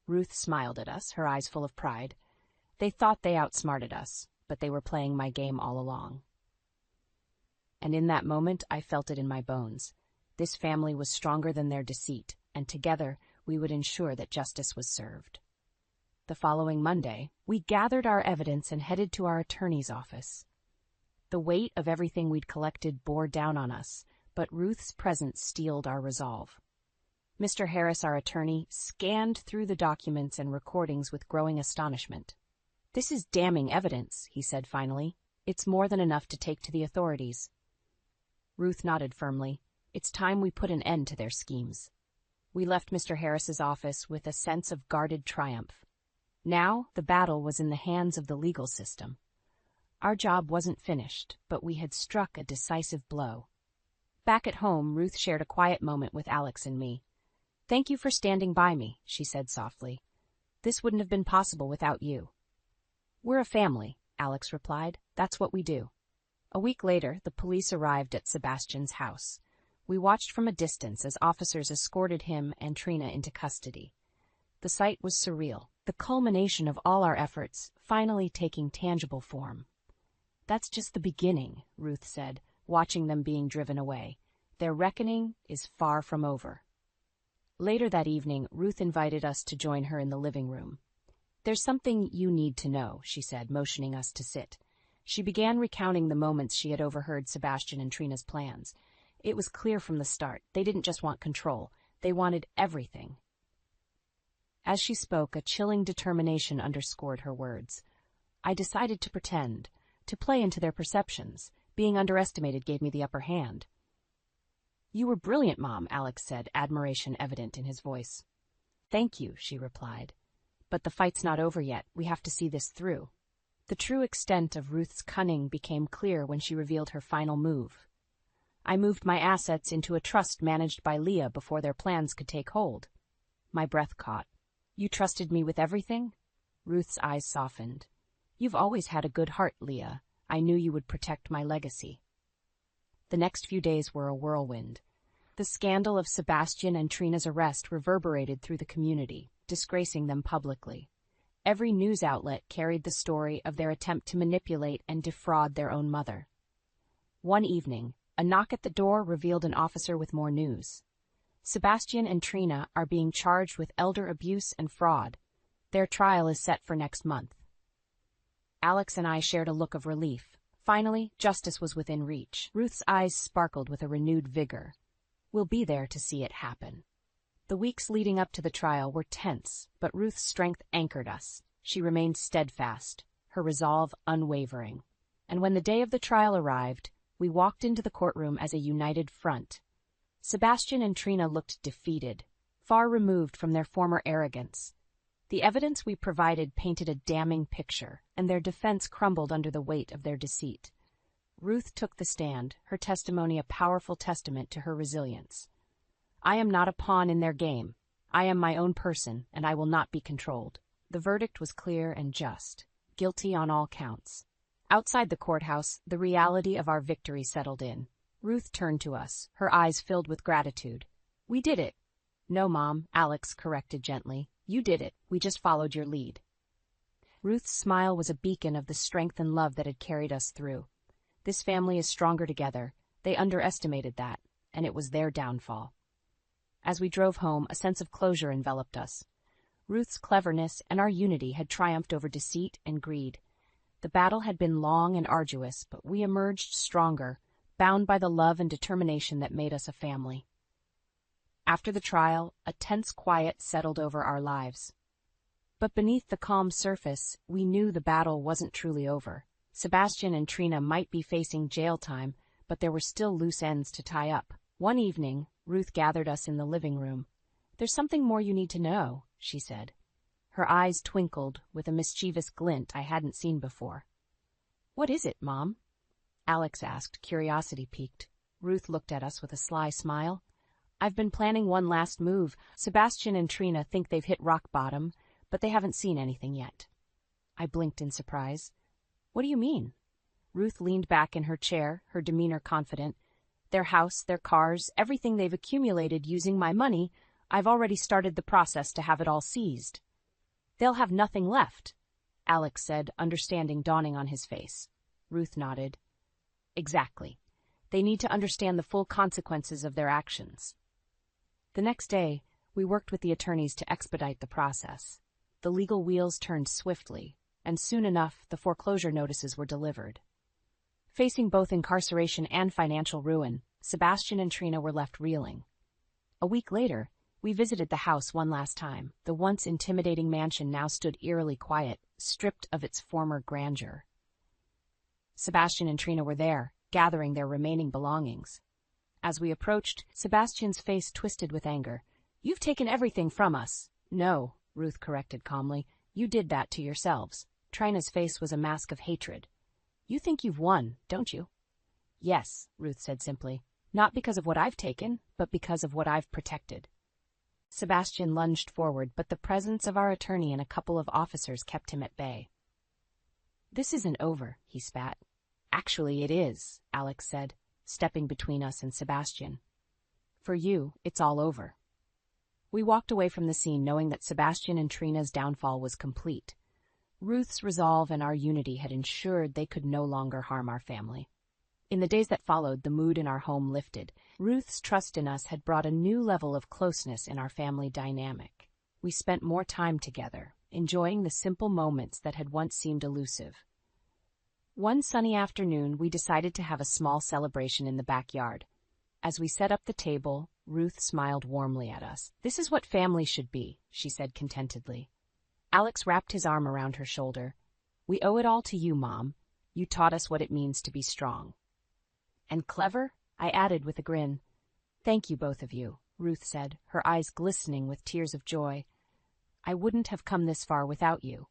Speaker 1: Ruth smiled at us, her eyes full of pride. They thought they outsmarted us, but they were playing my game all along. And in that moment, I felt it in my bones. This family was stronger than their deceit, and together we would ensure that justice was served. The following Monday, we gathered our evidence and headed to our attorney's office. The weight of everything we'd collected bore down on us, but Ruth's presence steeled our resolve. Mr. Harris, our attorney, scanned through the documents and recordings with growing astonishment. "This is damning evidence," he said finally. "It's more than enough to take to the authorities." Ruth nodded firmly. "It's time we put an end to their schemes." We left Mr. Harris's office with a sense of guarded triumph. Now the battle was in the hands of the legal system. Our job wasn't finished, but we had struck a decisive blow. Back at home, Ruth shared a quiet moment with Alex and me. "Thank you for standing by me," she said softly. "This wouldn't have been possible without you." "We're a family," Alex replied. "That's what we do." A week later, the police arrived at Sebastian's house. We watched from a distance as officers escorted him and Trina into custody. The sight was surreal, the culmination of all our efforts, finally taking tangible form. "That's just the beginning," Ruth said, watching them being driven away. "Their reckoning is far from over." Later that evening, Ruth invited us to join her in the living room. "There's something you need to know," she said, motioning us to sit. She began recounting the moments she had overheard Sebastian and Trina's plans. It was clear from the start, they didn't just want control, they wanted everything. As she spoke, a chilling determination underscored her words. I decided to pretend, to play into their perceptions. Being underestimated gave me the upper hand. You were brilliant, Mom, Alex said, admiration evident in his voice. Thank you, she replied. But the fight's not over yet. We have to see this through. The true extent of Ruth's cunning became clear when she revealed her final move. I moved my assets into a trust managed by Leah before their plans could take hold. My breath caught. You trusted me with everything? Ruth's eyes softened. You've always had a good heart, Leah. I knew you would protect my legacy. The next few days were a whirlwind. The scandal of Sebastian and Trina's arrest reverberated through the community, disgracing them publicly. Every news outlet carried the story of their attempt to manipulate and defraud their own mother. One evening, a knock at the door revealed an officer with more news. Sebastian and Trina are being charged with elder abuse and fraud. Their trial is set for next month. Alex and I shared a look of relief. Finally, justice was within reach. Ruth's eyes sparkled with a renewed vigor. We'll be there to see it happen. The weeks leading up to the trial were tense, but Ruth's strength anchored us. She remained steadfast, her resolve unwavering. And when the day of the trial arrived, we walked into the courtroom as a united front. Sebastian and Trina looked defeated, far removed from their former arrogance. The evidence we provided painted a damning picture, and their defense crumbled under the weight of their deceit. Ruth took the stand, her testimony a powerful testament to her resilience. I am not a pawn in their game. I am my own person, and I will not be controlled. The verdict was clear and just, guilty on all counts. Outside the courthouse, the reality of our victory settled in. Ruth turned to us, her eyes filled with gratitude. We did it. No, Mom, Alex corrected gently. You did it. We just followed your lead. Ruth's smile was a beacon of the strength and love that had carried us through. This family is stronger together. They underestimated that, and it was their downfall. As we drove home, a sense of closure enveloped us. Ruth's cleverness and our unity had triumphed over deceit and greed. The battle had been long and arduous, but we emerged stronger, bound by the love and determination that made us a family. After the trial, a tense quiet settled over our lives. But beneath the calm surface, we knew the battle wasn't truly over. Sebastian and Trina might be facing jail time, but there were still loose ends to tie up. One evening, Ruth gathered us in the living room. There's something more you need to know, she said. Her eyes twinkled with a mischievous glint I hadn't seen before. What is it, Mom? Alex asked, curiosity piqued. Ruth looked at us with a sly smile. I've been planning one last move. Sebastian and Trina think they've hit rock bottom, but they haven't seen anything yet. I blinked in surprise. What do you mean? Ruth leaned back in her chair, her demeanor confident. Their house, their cars, everything they've accumulated using my money, I've already started the process to have it all seized. They'll have nothing left, Alex said, understanding dawning on his face. Ruth nodded. Exactly. They need to understand the full consequences of their actions. The next day, we worked with the attorneys to expedite the process. The legal wheels turned swiftly, and soon enough, the foreclosure notices were delivered. Facing both incarceration and financial ruin, Sebastian and Trina were left reeling. A week later, we visited the house one last time. The once intimidating mansion now stood eerily quiet, stripped of its former grandeur. Sebastian and Trina were there, gathering their remaining belongings. As we approached, Sebastian's face twisted with anger. You've taken everything from us. No, Ruth corrected calmly. You did that to yourselves. Trina's face was a mask of hatred. You think you've won, don't you? Yes, Ruth said simply. Not because of what I've taken, but because of what I've protected. Sebastian lunged forward, but the presence of our attorney and a couple of officers kept him at bay. This isn't over, he spat. Actually, it is, Alex said, stepping between us and Sebastian. For you, it's all over. We walked away from the scene knowing that Sebastian and Trina's downfall was complete. Ruth's resolve and our unity had ensured they could no longer harm our family. In the days that followed, the mood in our home lifted. Ruth's trust in us had brought a new level of closeness in our family dynamic. We spent more time together, enjoying the simple moments that had once seemed elusive. One sunny afternoon, we decided to have a small celebration in the backyard. As we set up the table, Ruth smiled warmly at us. "This is what family should be," she said contentedly. Alex wrapped his arm around her shoulder. "We owe it all to you, Mom. You taught us what it means to be strong." "And clever?" I added with a grin. "Thank you, both of you," Ruth said, her eyes glistening with tears of joy. "I wouldn't have come this far without you."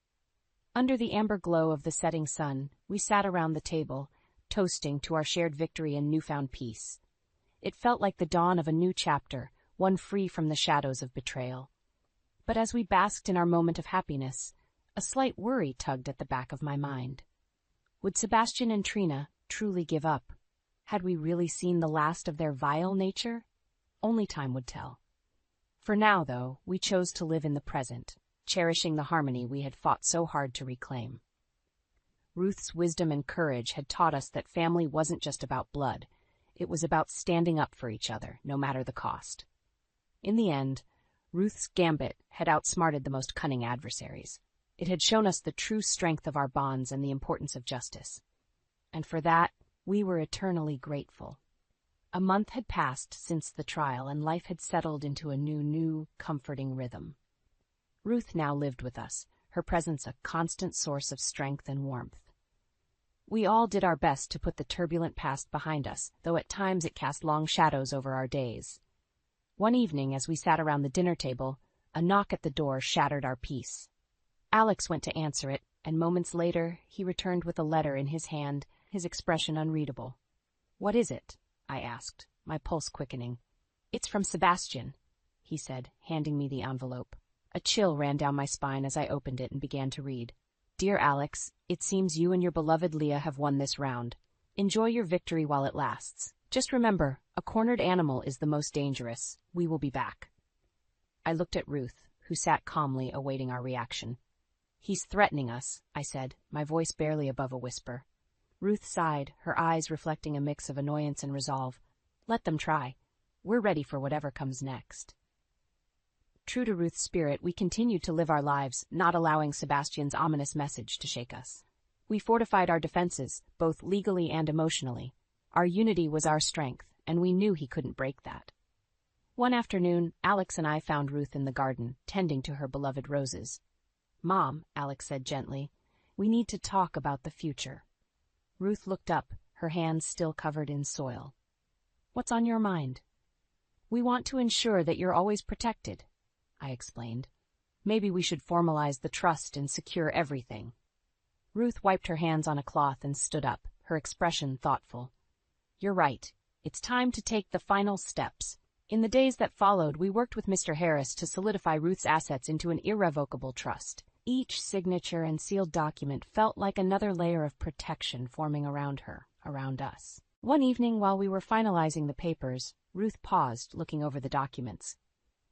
Speaker 1: Under the amber glow of the setting sun, we sat around the table, toasting to our shared victory and newfound peace. It felt like the dawn of a new chapter, one free from the shadows of betrayal. But as we basked in our moment of happiness, a slight worry tugged at the back of my mind. Would Sebastian and Trina truly give up? Had we really seen the last of their vile nature? Only time would tell. For now, though, we chose to live in the present, cherishing the harmony we had fought so hard to reclaim. Ruth's wisdom and courage had taught us that family wasn't just about blood. It was about standing up for each other, no matter the cost. In the end, Ruth's gambit had outsmarted the most cunning adversaries. It had shown us the true strength of our bonds and the importance of justice. And for that, we were eternally grateful. A month had passed since the trial, and life had settled into a new, comforting rhythm. Ruth now lived with us, her presence a constant source of strength and warmth. We all did our best to put the turbulent past behind us, though at times it cast long shadows over our days. One evening, as we sat around the dinner table, a knock at the door shattered our peace. Alex went to answer it, and moments later he returned with a letter in his hand, his expression unreadable. "What is it?" I asked, my pulse quickening. "It's from Sebastian," he said, handing me the envelope. A chill ran down my spine as I opened it and began to read. "Dear Alex, it seems you and your beloved Leah have won this round. Enjoy your victory while it lasts. Just remember, a cornered animal is the most dangerous. We will be back." I looked at Ruth, who sat calmly awaiting our reaction. "He's threatening us," I said, my voice barely above a whisper. Ruth sighed, her eyes reflecting a mix of annoyance and resolve. "Let them try. We're ready for whatever comes next." True to Ruth's spirit, we continued to live our lives, not allowing Sebastian's ominous message to shake us. We fortified our defenses, both legally and emotionally. Our unity was our strength, and we knew he couldn't break that. One afternoon, Alex and I found Ruth in the garden, tending to her beloved roses. "Mom," Alex said gently, "we need to talk about the future." Ruth looked up, her hands still covered in soil. "What's on your mind?" "We want to ensure that you're always protected," I explained. "Maybe we should formalize the trust and secure everything." Ruth wiped her hands on a cloth and stood up, her expression thoughtful. "You're right. It's time to take the final steps." In the days that followed, we worked with Mr. Harris to solidify Ruth's assets into an irrevocable trust. Each signature and sealed document felt like another layer of protection forming around her, around us. One evening, while we were finalizing the papers, Ruth paused, looking over the documents.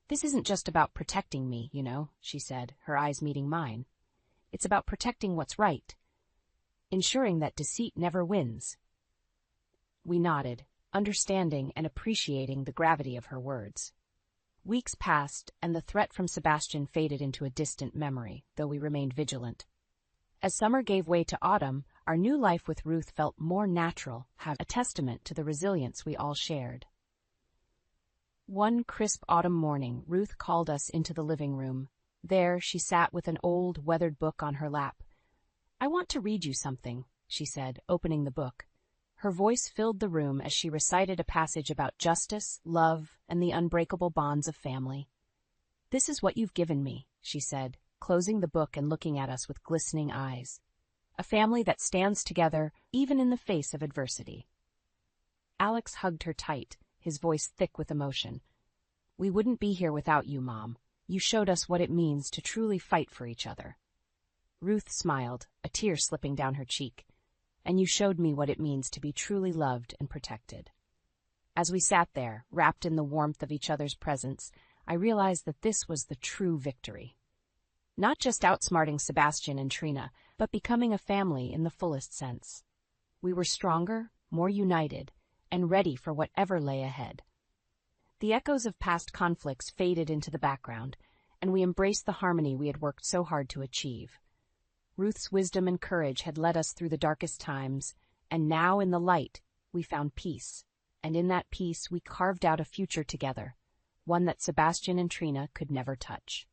Speaker 1: "This isn't just about protecting me, you know," she said, her eyes meeting mine. "It's about protecting what's right, ensuring that deceit never wins." We nodded, understanding and appreciating the gravity of her words. Weeks passed, and the threat from Sebastian faded into a distant memory, though we remained vigilant. As summer gave way to autumn, our new life with Ruth felt more natural, a testament to the resilience we all shared. One crisp autumn morning, Ruth called us into the living room. There, she sat with an old, weathered book on her lap. "I want to read you something," she said, opening the book. Her voice filled the room as she recited a passage about justice, love, and the unbreakable bonds of family. "This is what you've given me," she said, closing the book and looking at us with glistening eyes. "A family that stands together, even in the face of adversity." Alex hugged her tight, his voice thick with emotion. "We wouldn't be here without you, Mom. You showed us what it means to truly fight for each other." Ruth smiled, a tear slipping down her cheek. "And you showed me what it means to be truly loved and protected." As we sat there, wrapped in the warmth of each other's presence, I realized that this was the true victory. Not just outsmarting Sebastian and Trina, but becoming a family in the fullest sense. We were stronger, more united, and ready for whatever lay ahead. The echoes of past conflicts faded into the background, and we embraced the harmony we had worked so hard to achieve. Ruth's wisdom and courage had led us through the darkest times, and now in the light we found peace, and in that peace we carved out a future together, one that Sebastian and Trina could never touch.